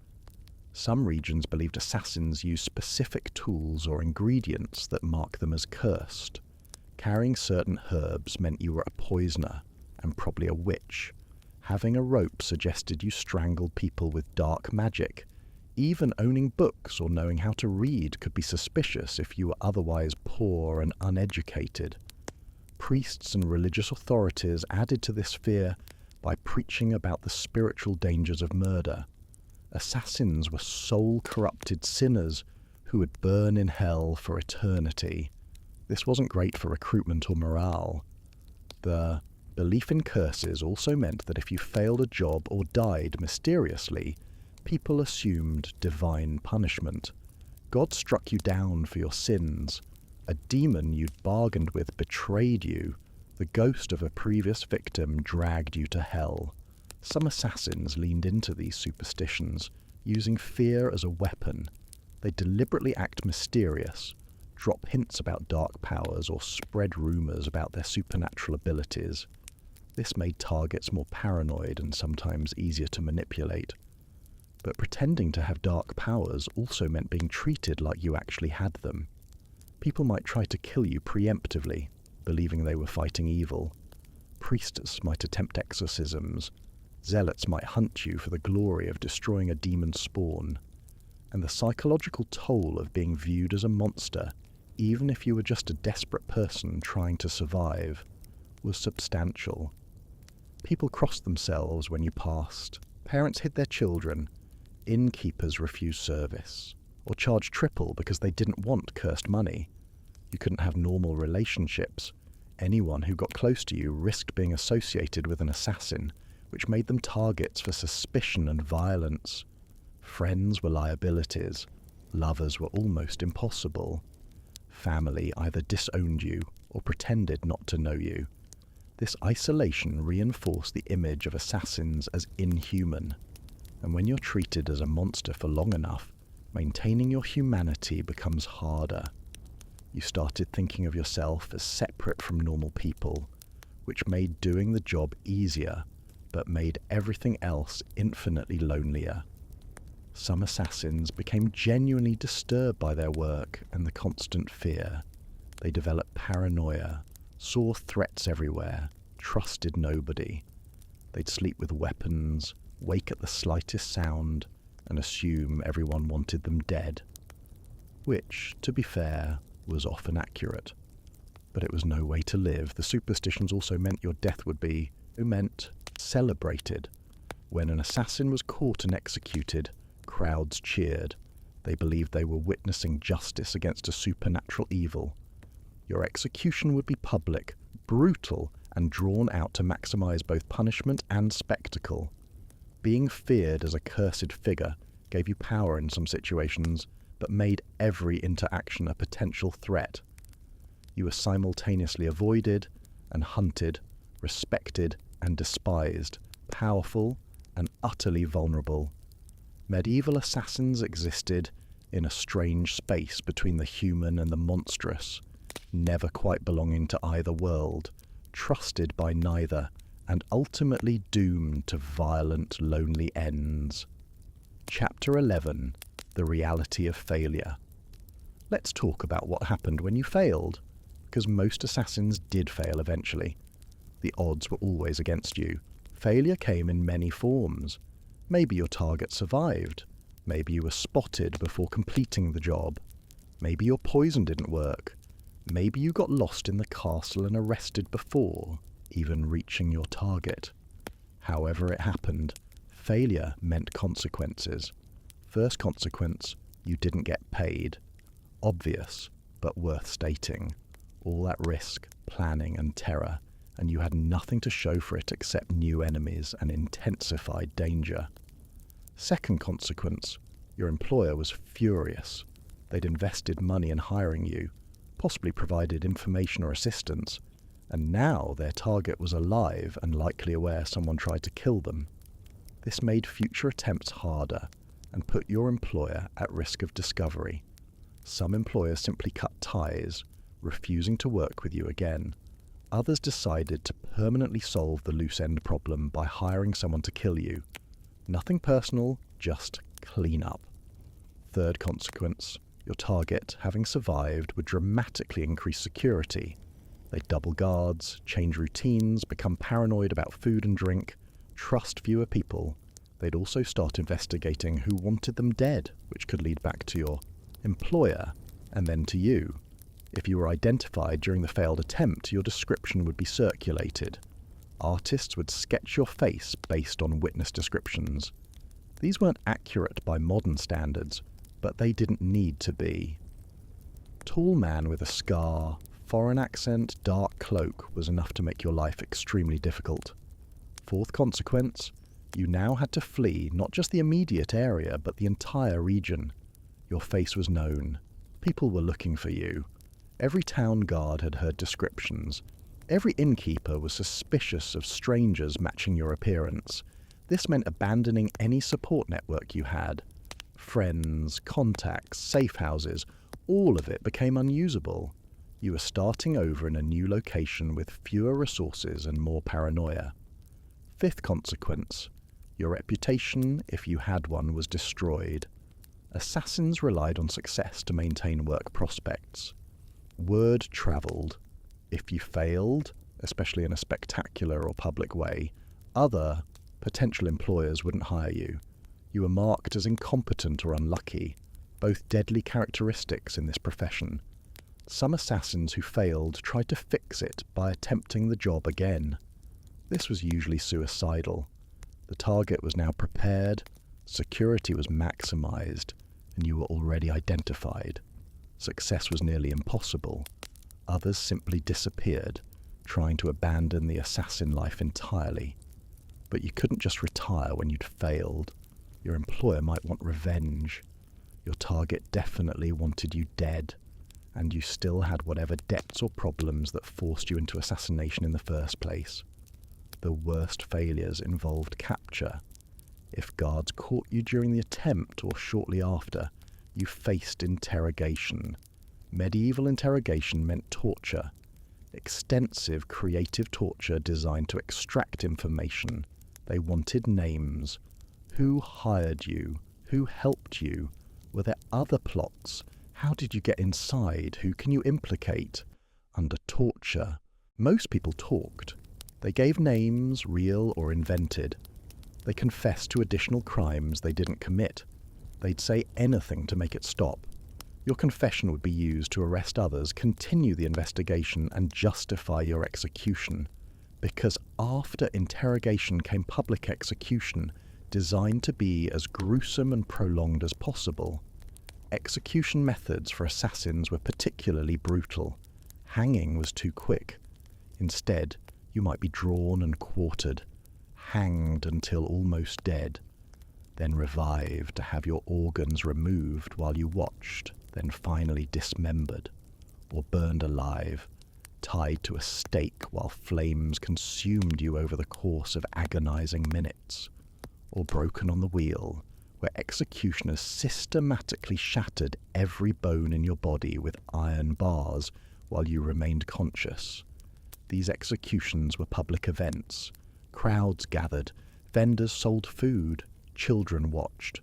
Some regions believed assassins used specific tools or ingredients that mark them as cursed. Carrying certain herbs meant you were a poisoner, and probably a witch. Having a rope suggested you strangled people with dark magic. Even owning books or knowing how to read could be suspicious if you were otherwise poor and uneducated. Priests and religious authorities added to this fear by preaching about the spiritual dangers of murder. Assassins were soul-corrupted sinners who would burn in hell for eternity. This wasn't great for recruitment or morale. The belief in curses also meant that if you failed a job or died mysteriously, people assumed divine punishment. God struck you down for your sins. A demon you'd bargained with betrayed you. The ghost of a previous victim dragged you to hell. Some assassins leaned into these superstitions, using fear as a weapon. They deliberately act mysterious, drop hints about dark powers, or spread rumors about their supernatural abilities. This made targets more paranoid and sometimes easier to manipulate. But pretending to have dark powers also meant being treated like you actually had them. People might try to kill you preemptively, believing they were fighting evil. Priestess might attempt exorcisms. Zealots might hunt you for the glory of destroying a demon spawn. And the psychological toll of being viewed as a monster, even if you were just a desperate person trying to survive, was substantial. People crossed themselves when you passed. Parents hid their children. Innkeepers refused service, or charged triple because they didn't want cursed money. You couldn't have normal relationships. Anyone who got close to you risked being associated with an assassin, which made them targets for suspicion and violence. Friends were liabilities. Lovers were almost impossible. Family either disowned you or pretended not to know you. This isolation reinforced the image of assassins as inhuman. And when you're treated as a monster for long enough, maintaining your humanity becomes harder. You started thinking of yourself as separate from normal people, which made doing the job easier, but made everything else infinitely lonelier. Some assassins became genuinely disturbed by their work and the constant fear. They developed paranoia, saw threats everywhere, trusted nobody. They'd sleep with weapons, wake at the slightest sound, and assume everyone wanted them dead. Which, to be fair, was often accurate. But it was no way to live. The superstitions also meant your death would be, celebrated. When an assassin was caught and executed, crowds cheered. They believed they were witnessing justice against a supernatural evil. Your execution would be public, brutal, and drawn out to maximize both punishment and spectacle. Being feared as a cursed figure gave you power in some situations, but made every interaction a potential threat. You were simultaneously avoided and hunted, respected and despised, powerful and utterly vulnerable. Medieval assassins existed in a strange space between the human and the monstrous, never quite belonging to either world, trusted by neither, and ultimately doomed to violent, lonely ends. Chapter 11. The reality of failure. Let's talk about what happened when you failed, because most assassins did fail eventually. The odds were always against you. Failure came in many forms. Maybe your target survived. Maybe you were spotted before completing the job. Maybe your poison didn't work. Maybe you got lost in the castle and arrested before even reaching your target. However it happened, failure meant consequences. First consequence, you didn't get paid. Obvious, but worth stating. All at risk, planning and terror, and you had nothing to show for it except new enemies and intensified danger. Second consequence, your employer was furious. They'd invested money in hiring you, possibly provided information or assistance, and now their target was alive and likely aware someone tried to kill them. This made future attempts harder and put your employer at risk of discovery. Some employers simply cut ties, refusing to work with you again. Others decided to permanently solve the loose end problem by hiring someone to kill you. Nothing personal, just clean up. Third consequence, your target, having survived, would dramatically increase security. They'd double guards, change routines, become paranoid about food and drink, trust fewer people. They'd also start investigating who wanted them dead, which could lead back to your employer and then to you. If you were identified during the failed attempt, your description would be circulated. Artists would sketch your face based on witness descriptions. These weren't accurate by modern standards, but they didn't need to be. Tall man with a scar, foreign accent, dark cloak was enough to make your life extremely difficult. Fourth consequence, you now had to flee not just the immediate area, but the entire region. Your face was known. People were looking for you. Every town guard had heard descriptions. Every innkeeper was suspicious of strangers matching your appearance. This meant abandoning any support network you had. Friends, contacts, safe houses, all of it became unusable. You were starting over in a new location with fewer resources and more paranoia. Fifth consequence, your reputation, if you had one, was destroyed. Assassins relied on success to maintain work prospects. Word travelled. If you failed, especially in a spectacular or public way, other potential employers wouldn't hire you. You were marked as incompetent or unlucky, both deadly characteristics in this profession. Some assassins who failed tried to fix it by attempting the job again. This was usually suicidal. The target was now prepared, security was maximized, and you were already identified. Success was nearly impossible. Others simply disappeared, trying to abandon the assassin life entirely. But you couldn't just retire when you'd failed. Your employer might want revenge. Your target definitely wanted you dead, and you still had whatever debts or problems that forced you into assassination in the first place. The worst failures involved capture. If guards caught you during the attempt or shortly after, you faced interrogation. Medieval interrogation meant torture, extensive creative torture designed to extract information. They wanted names. Who hired you? Who helped you? Were there other plots? How did you get inside? Who can you implicate? Under torture, most people talked. They gave names, real or invented. They confessed to additional crimes they didn't commit. They'd say anything to make it stop. Your confession would be used to arrest others, continue the investigation, and justify your execution. Because after interrogation came public execution, designed to be as gruesome and prolonged as possible. Execution methods for assassins were particularly brutal. Hanging was too quick. Instead, you might be drawn and quartered, hanged until almost dead, then revived to have your organs removed while you watched, then finally dismembered, or burned alive, tied to a stake while flames consumed you over the course of agonizing minutes, or broken on the wheel, where executioners systematically shattered every bone in your body with iron bars while you remained conscious. These executions were public events. Crowds gathered, vendors sold food, children watched.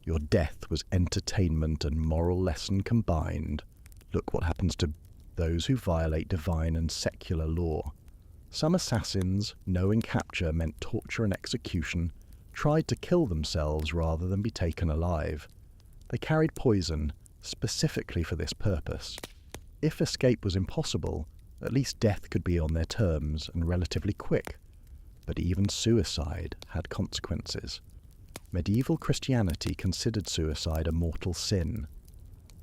Your death was entertainment and moral lesson combined. Look what happens to those who violate divine and secular law. Some assassins, knowing capture meant torture and execution, tried to kill themselves rather than be taken alive. They carried poison, specifically for this purpose. If escape was impossible, at least death could be on their terms and relatively quick. But even suicide had consequences. Medieval Christianity considered suicide a mortal sin.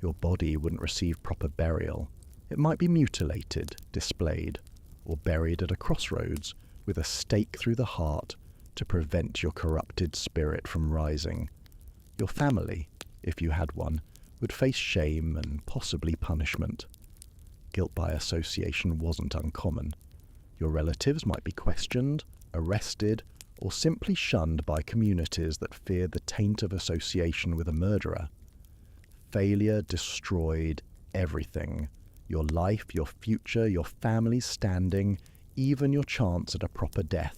Your body wouldn't receive proper burial. It might be mutilated, displayed, or buried at a crossroads with a stake through the heart to prevent your corrupted spirit from rising. Your family, if you had one, would face shame and possibly punishment. Guilt by association wasn't uncommon. Your relatives might be questioned, arrested, or simply shunned by communities that feared the taint of association with a murderer. Failure destroyed everything. Your life, your future, your family's standing, even your chance at a proper death.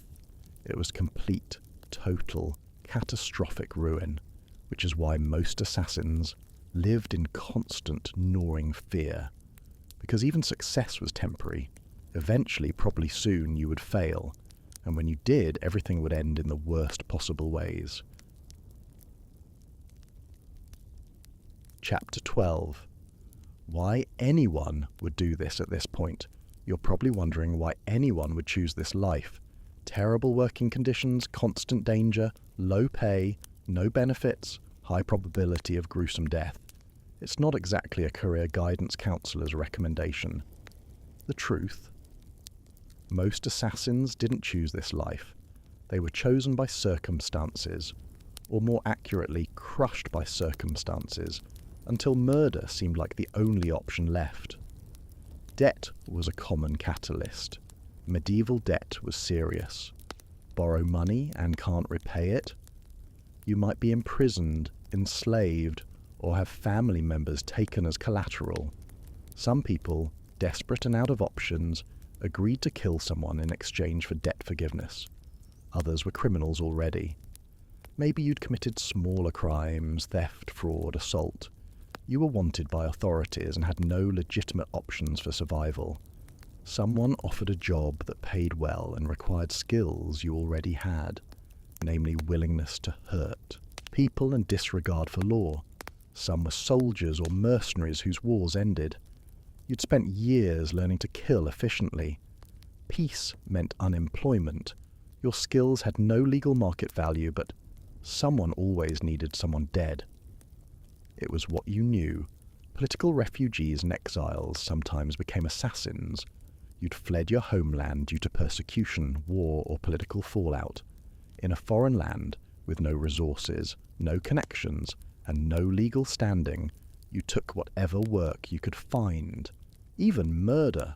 It was complete, total, catastrophic ruin, which is why most assassins lived in constant gnawing fear. Because even success was temporary. Eventually, probably soon, you would fail, and when you did, everything would end in the worst possible ways. Chapter 12. Why anyone would do this at this point. You're probably wondering why anyone would choose this life. Terrible working conditions, constant danger, low pay, no benefits, high probability of gruesome death. It's not exactly a career guidance counselor's recommendation. The truth: most assassins didn't choose this life. They were chosen by circumstances, or more accurately, crushed by circumstances, until murder seemed like the only option left. Debt was a common catalyst. Medieval debt was serious. Borrow money and can't repay it? You might be imprisoned, enslaved, or have family members taken as collateral. Some people, desperate and out of options, agreed to kill someone in exchange for debt forgiveness. Others were criminals already. Maybe you'd committed smaller crimes, theft, fraud, assault. You were wanted by authorities and had no legitimate options for survival. Someone offered a job that paid well and required skills you already had, namely willingness to hurt people and disregard for law. Some were soldiers or mercenaries whose wars ended. You'd spent years learning to kill efficiently. Peace meant unemployment. Your skills had no legal market value, but someone always needed someone dead. It was what you knew. Political refugees and exiles sometimes became assassins. You'd fled your homeland due to persecution, war, or political fallout. In a foreign land, with no resources, no connections, and no legal standing, you took whatever work you could find. Even murder.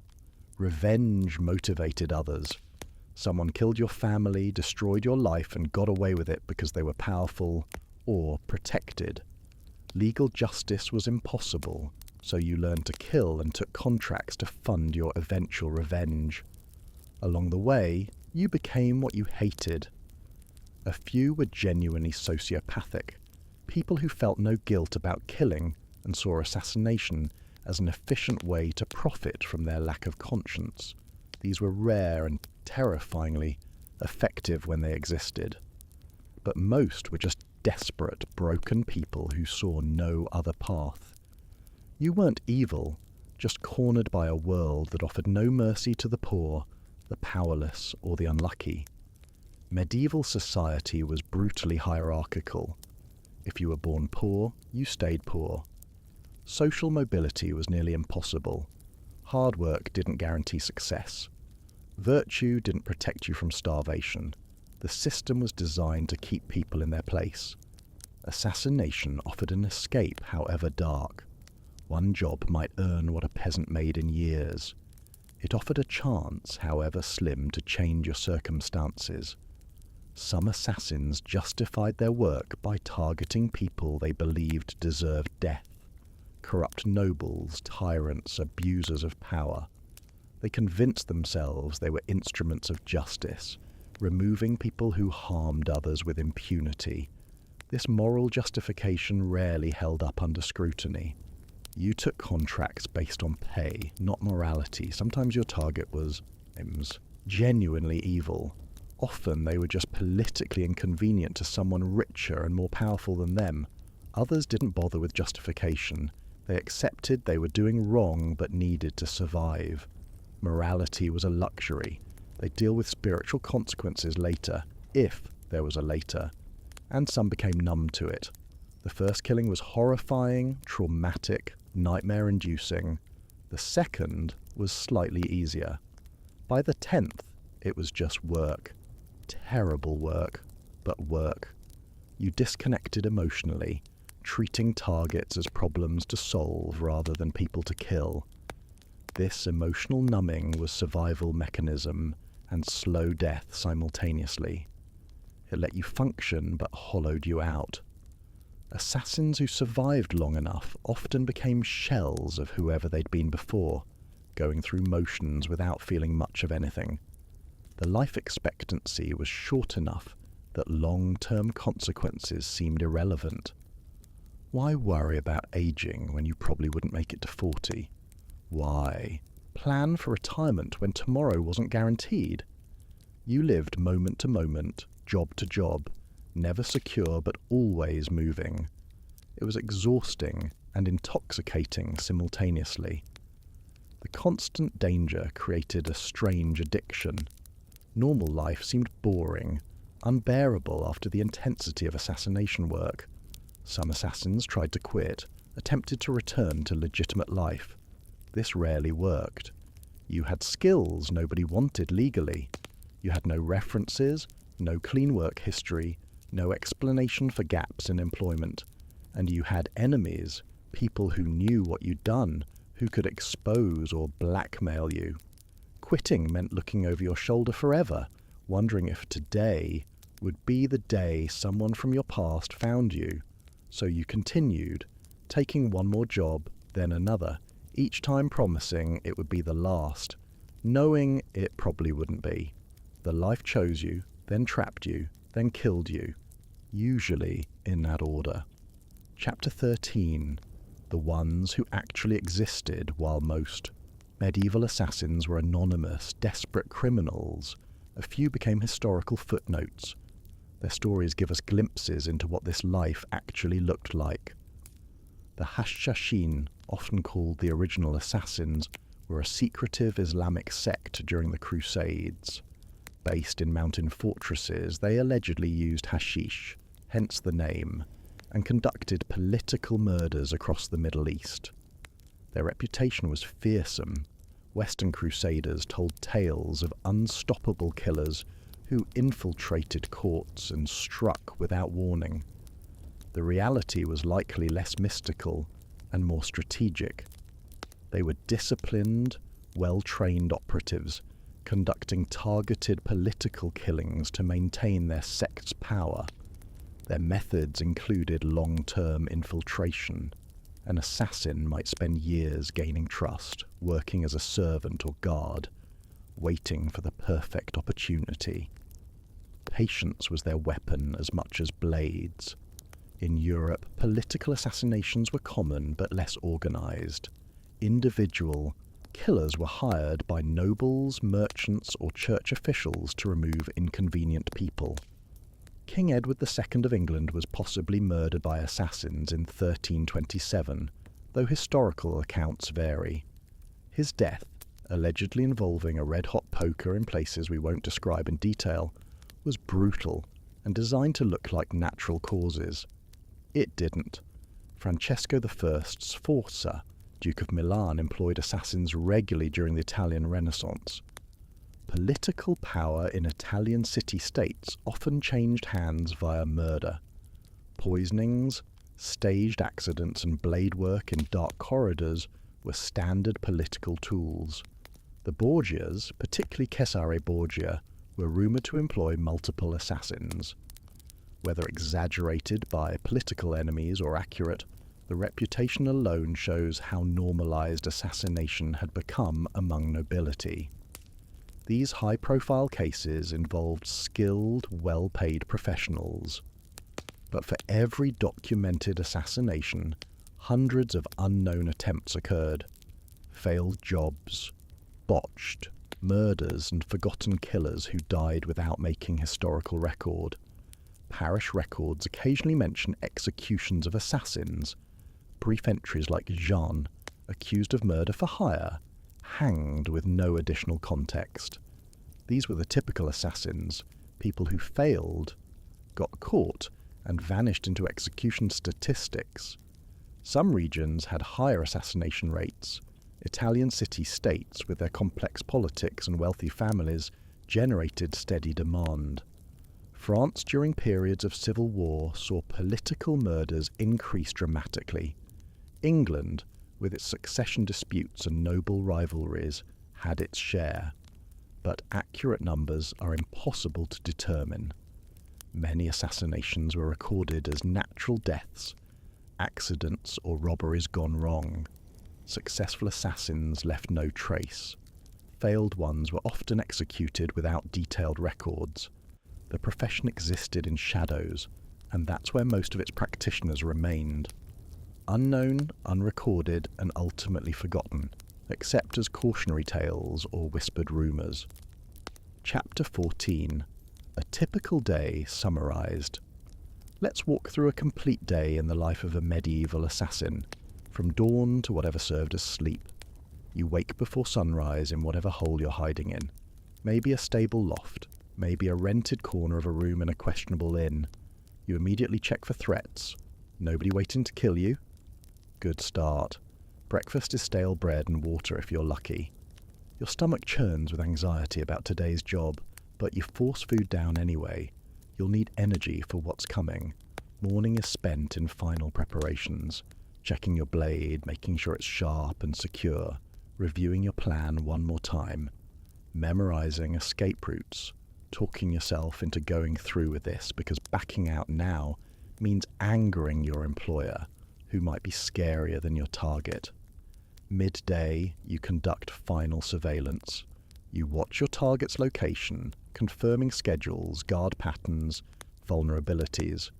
Revenge motivated others. Someone killed your family, destroyed your life, and got away with it because they were powerful or protected. Legal justice was impossible. so you learned to kill and took contracts to fund your eventual revenge. Along the way, you became what you hated. A few were genuinely sociopathic, people who felt no guilt about killing and saw assassination as an efficient way to profit from their lack of conscience. These were rare and terrifyingly effective when they existed. But most were just desperate, broken people who saw no other path. You weren't evil, just cornered by a world that offered no mercy to the poor, the powerless, or the unlucky. Medieval society was brutally hierarchical. If you were born poor, you stayed poor. Social mobility was nearly impossible. Hard work didn't guarantee success. Virtue didn't protect you from starvation. The system was designed to keep people in their place. Assassination offered an escape, however dark. One job might earn what a peasant made in years. It offered a chance, however slim, to change your circumstances. Some assassins justified their work by targeting people they believed deserved death. Corrupt nobles, tyrants, abusers of power. They convinced themselves they were instruments of justice, removing people who harmed others with impunity. This moral justification rarely held up under scrutiny. You took contracts based on pay, not morality. Sometimes your target was genuinely evil. Often they were just politically inconvenient to someone richer and more powerful than them. Others didn't bother with justification. They accepted they were doing wrong but needed to survive. Morality was a luxury. They'd deal with spiritual consequences later, if there was a later. And some became numb to it. The first killing was horrifying, traumatic, nightmare-inducing. The second was slightly easier. By the 10th, it was just work. Terrible work, but work. You disconnected emotionally, treating targets as problems to solve rather than people to kill. This emotional numbing was survival mechanism and slow death simultaneously. It let you function but hollowed you out. Assassins who survived long enough often became shells of whoever they'd been before, going through motions without feeling much of anything. The life expectancy was short enough that long-term consequences seemed irrelevant. Why worry about aging when you probably wouldn't make it to 40? Why plan for retirement when tomorrow wasn't guaranteed? You lived moment to moment, job to job, never secure but always moving. It was exhausting and intoxicating simultaneously. The constant danger created a strange addiction. Normal life seemed boring, unbearable after the intensity of assassination work. Some assassins tried to quit, attempted to return to legitimate life. This rarely worked. You had skills nobody wanted legally. You had no references, no clean work history, no explanation for gaps in employment. And you had enemies, people who knew what you'd done, who could expose or blackmail you. Quitting meant looking over your shoulder forever, wondering if today would be the day someone from your past found you. So you continued, taking one more job, then another, each time promising it would be the last, knowing it probably wouldn't be. The life chose you, then trapped you, then killed you, usually in that order. Chapter 13. The ones who actually existed while most medieval assassins were anonymous, desperate criminals. A few became historical footnotes. Their stories give us glimpses into what this life actually looked like. The Hashashin, often called the original assassins, were a secretive Islamic sect during the Crusades. Based in mountain fortresses, they allegedly used hashish, hence the name, and conducted political murders across the Middle East. Their reputation was fearsome. Western crusaders told tales of unstoppable killers who infiltrated courts and struck without warning. The reality was likely less mystical and more strategic. They were disciplined, well-trained operatives, conducting targeted political killings to maintain their sect's power. Their methods included long-term infiltration An assassin might spend years gaining trust, working as a servant or guard, waiting for the perfect opportunity. Patience was their weapon as much as blades. In Europe, political assassinations were common but less organized. Individual killers were hired by nobles, merchants, or church officials to remove inconvenient people. King Edward II of England was possibly murdered by assassins in 1327, though historical accounts vary. His death, allegedly involving a red-hot poker in places we won't describe in detail, was brutal and designed to look like natural causes. It didn't. Francesco I Sforza, Duke of Milan, employed assassins regularly during the Italian Renaissance. Political power in Italian city-states often changed hands via murder. Poisonings, staged accidents, and blade work in dark corridors were standard political tools. The Borgias, particularly Cesare Borgia, were rumoured to employ multiple assassins. Whether exaggerated by political enemies or accurate, the reputation alone shows how normalised assassination had become among nobility. These high-profile cases involved skilled, well-paid professionals. But for every documented assassination, hundreds of unknown attempts occurred. Failed jobs, botched, murders, and forgotten killers who died without making historical record. Parish records occasionally mention executions of assassins. Brief entries like Jean, accused of murder for hire, hanged with no additional context. These were the typical assassins, people who failed, got caught, and vanished into execution statistics. Some regions had higher assassination rates. Italian city-states, with their complex politics and wealthy families, generated steady demand. France during periods of civil war saw political murders increase dramatically. England, with its succession disputes and noble rivalries, had its share. But accurate numbers are impossible to determine. Many assassinations were recorded as natural deaths, accidents or robberies gone wrong. Successful assassins left no trace. Failed ones were often executed without detailed records. The profession existed in shadows, and that's where most of its practitioners remained. Unknown, unrecorded, and ultimately forgotten, except as cautionary tales or whispered rumours. Chapter 14. A typical day summarised. Let's walk through a complete day in the life of a medieval assassin, from dawn to whatever served as sleep. You wake before sunrise in whatever hole you're hiding in. Maybe a stable loft, maybe a rented corner of a room in a questionable inn. You immediately check for threats. Nobody waiting to kill you? Good start. Breakfast is stale bread and water if you're lucky. Your stomach churns with anxiety about today's job, but you force food down anyway. You'll need energy for what's coming. Morning is spent in final preparations, checking your blade, making sure it's sharp and secure, reviewing your plan one more time, memorizing escape routes, talking yourself into going through with this because backing out now means angering your employer, who might be scarier than your target. Midday, you conduct final surveillance. You watch your target's location, confirming schedules, guard patterns, vulnerabilities.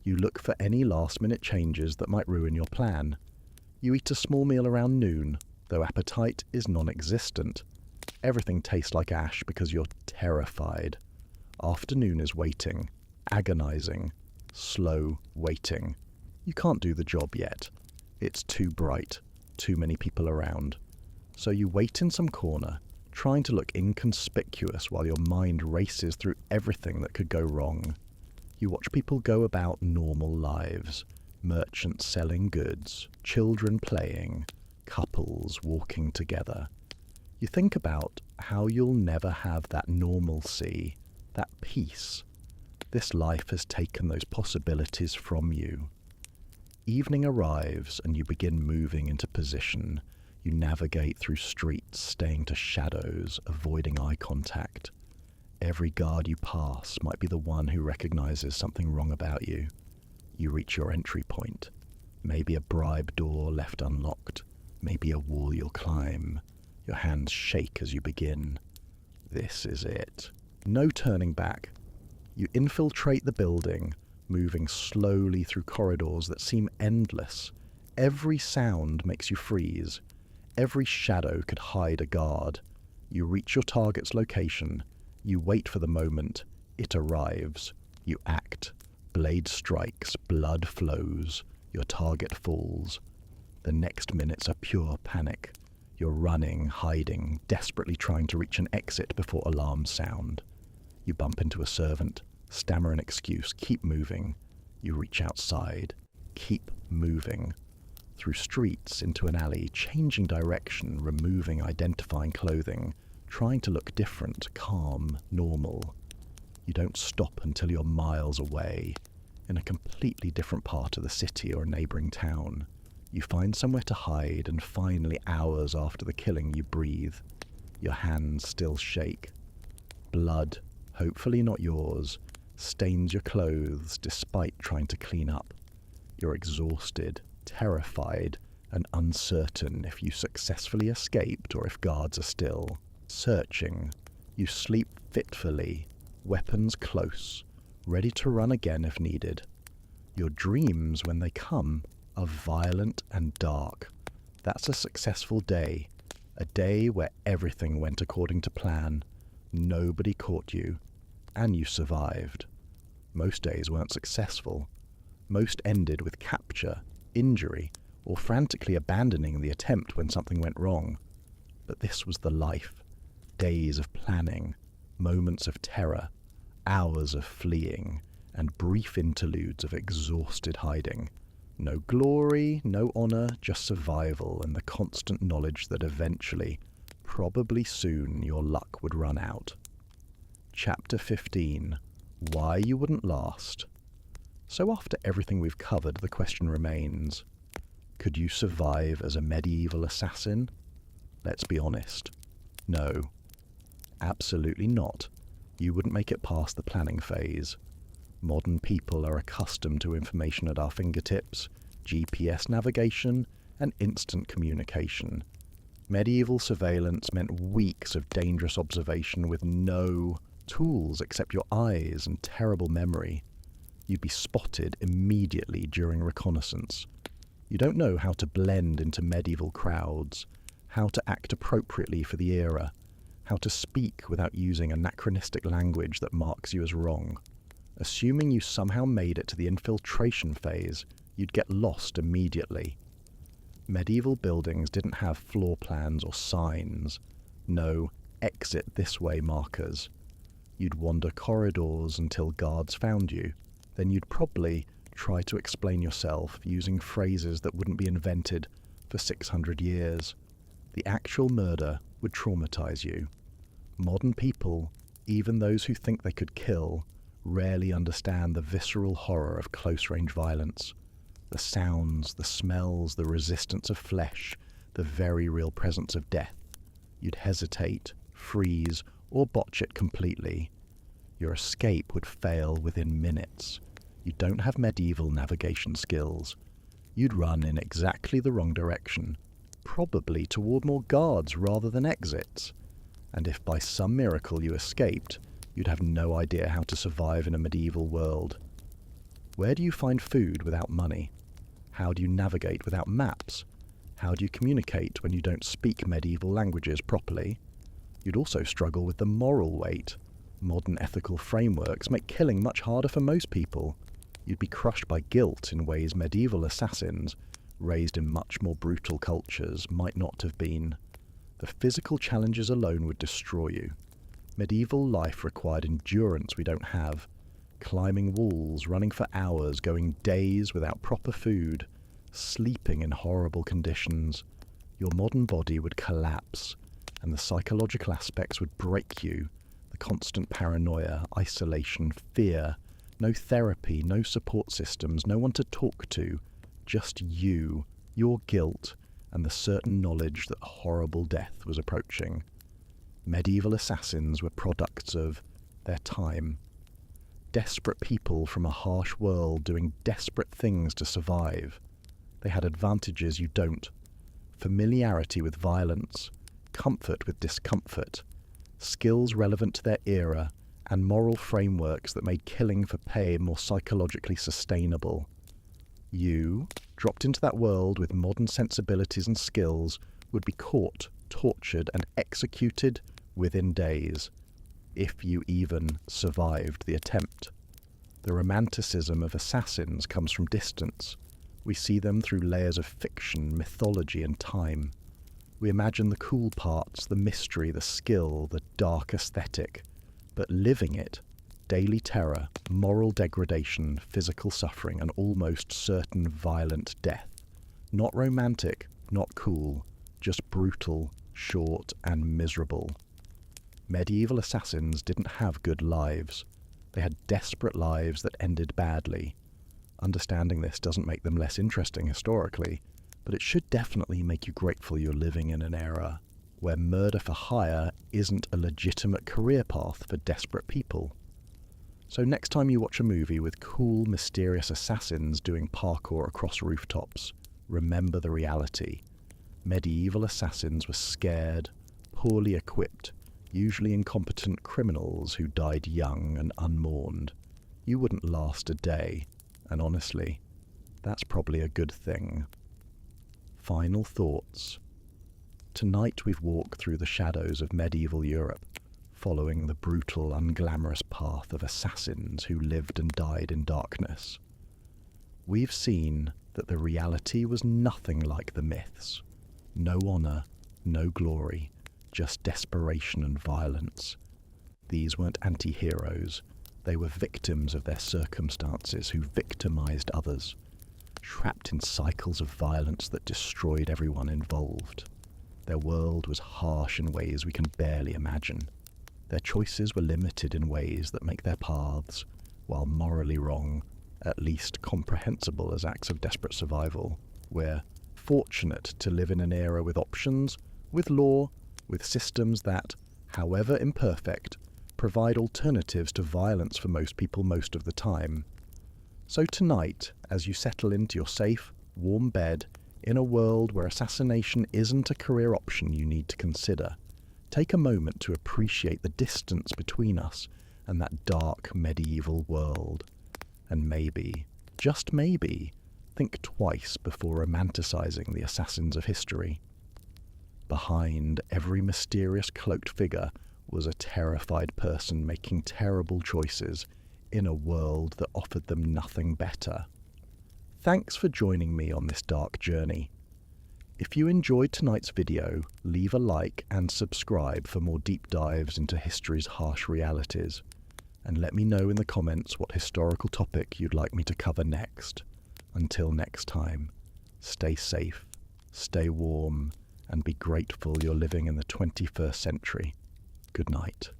You look for any last-minute changes that might ruin your plan. You eat a small meal around noon, though appetite is non-existent. Everything tastes like ash because you're terrified. Afternoon is waiting, agonizing, slow waiting. You can't do the job yet. It's too bright, too many people around. So you wait in some corner, trying to look inconspicuous while your mind races through everything that could go wrong. You watch people go about normal lives, merchants selling goods, children playing, couples walking together. You think about how you'll never have that normalcy, that peace. This life has taken those possibilities from you. Evening arrives and you begin moving into position. You navigate through streets, staying to shadows, avoiding eye contact. Every guard you pass might be the one who recognizes something wrong about you. You reach your entry point. Maybe a bribe door left unlocked. Maybe a wall you'll climb. Your hands shake as you begin. This is it. No turning back. You infiltrate the building, moving slowly through corridors that seem endless. Every sound makes you freeze. Every shadow could hide a guard. You reach your target's location. You wait for the moment. It arrives. You act. Blade strikes. Blood flows. Your target falls. The next minutes are pure panic. You're running, hiding, desperately trying to reach an exit before alarms sound. You bump into a servant, stammer an excuse, keep moving. You reach outside. Keep moving. Through streets, into an alley, changing direction, removing identifying clothing, trying to look different, calm, normal. You don't stop until you're miles away, in a completely different part of the city or a neighbouring town. You find somewhere to hide, and finally, hours after the killing, you breathe. Your hands still shake. Blood, hopefully not yours, stains your clothes despite trying to clean up. You're exhausted, terrified, and uncertain if you successfully escaped or if guards are still searching. You sleep fitfully, weapons close, ready to run again if needed. Your dreams, when they come, are violent and dark. That's a successful day. A day where everything went according to plan. Nobody caught you. And you survived. Most days weren't successful. Most ended with capture, injury, or frantically abandoning the attempt when something went wrong. But this was the life. Days of planning, moments of terror, hours of fleeing, and brief interludes of exhausted hiding. No glory, no honor, just survival and the constant knowledge that eventually, probably soon, your luck would run out. Chapter 15. Why You Wouldn't Last. So after everything we've covered, the question remains, could you survive as a medieval assassin? Let's be honest. No. Absolutely not. You wouldn't make it past the planning phase. Modern people are accustomed to information at our fingertips, GPS navigation, and instant communication. Medieval surveillance meant weeks of dangerous observation with no tools except your eyes and terrible memory. You'd be spotted immediately during reconnaissance. You don't know how to blend into medieval crowds, how to act appropriately for the era, how to speak without using anachronistic language that marks you as wrong. Assuming you somehow made it to the infiltration phase, you'd get lost immediately. Medieval buildings didn't have floor plans or signs. No exit this way markers. You'd wander corridors until guards found you. Then you'd probably try to explain yourself using phrases that wouldn't be invented for 600 years. The actual murder would traumatize you. Modern people, even those who think they could kill, rarely understand the visceral horror of close-range violence. The sounds, the smells, the resistance of flesh, the very real presence of death. You'd hesitate, freeze, or botch it completely. Your escape would fail within minutes. You don't have medieval navigation skills. You'd run in exactly the wrong direction, probably toward more guards rather than exits. And if by some miracle you escaped, you'd have no idea how to survive in a medieval world. Where do you find food without money? How do you navigate without maps? How do you communicate when you don't speak medieval languages properly? You'd also struggle with the moral weight. Modern ethical frameworks make killing much harder for most people. You'd be crushed by guilt in ways medieval assassins, raised in much more brutal cultures, might not have been. The physical challenges alone would destroy you. Medieval life required endurance we don't have. Climbing walls, running for hours, going days without proper food, sleeping in horrible conditions. Your modern body would collapse, and the psychological aspects would break you. The constant paranoia, isolation, fear, no therapy, no support systems, no one to talk to, just you, your guilt, and the certain knowledge that a horrible death was approaching. Medieval assassins were products of their time. Desperate people from a harsh world doing desperate things to survive. They had advantages you don't. Familiarity with violence, comfort with discomfort, skills relevant to their era, and moral frameworks that made killing for pay more psychologically sustainable. You, dropped into that world with modern sensibilities and skills, would be caught, tortured, and executed within days, if you even survived the attempt. The romanticism of assassins comes from distance. We see them through layers of fiction, mythology, and time. We imagine the cool parts, the mystery, the skill, the dark aesthetic. But living it, daily terror, moral degradation, physical suffering, and almost certain violent death. Not romantic, not cool, just brutal, short, and miserable. Medieval assassins didn't have good lives. They had desperate lives that ended badly. Understanding this doesn't make them less interesting historically, but it should definitely make you grateful you're living in an era where murder for hire isn't a legitimate career path for desperate people. So next time you watch a movie with cool, mysterious assassins doing parkour across rooftops, remember the reality. Medieval assassins were scared, poorly equipped, usually incompetent criminals who died young and unmourned. You wouldn't last a day, and honestly, that's probably a good thing. Final thoughts. Tonight we've walked through the shadows of medieval Europe, following the brutal, unglamorous path of assassins who lived and died in darkness. We've seen that the reality was nothing like the myths. No honor, no glory, just desperation and violence. These weren't anti-heroes. They were victims of their circumstances who victimized others, trapped in cycles of violence that destroyed everyone involved. Their world was harsh in ways we can barely imagine. Their choices were limited in ways that make their paths, while morally wrong, at least comprehensible as acts of desperate survival. We're fortunate to live in an era with options, with law, with systems that, however imperfect, provide alternatives to violence for most people most of the time. So tonight, as you settle into your safe, warm bed, in a world where assassination isn't a career option you need to consider, take a moment to appreciate the distance between us and that dark medieval world. And maybe, just maybe, think twice before romanticizing the assassins of history. Behind every mysterious cloaked figure was a terrified person making terrible choices in a world that offered them nothing better. Thanks for joining me on this dark journey. If you enjoyed tonight's video, leave a like and subscribe for more deep dives into history's harsh realities. And let me know in the comments what historical topic you'd like me to cover next. Until next time, stay safe, stay warm, and be grateful you're living in the 21st century. Good night.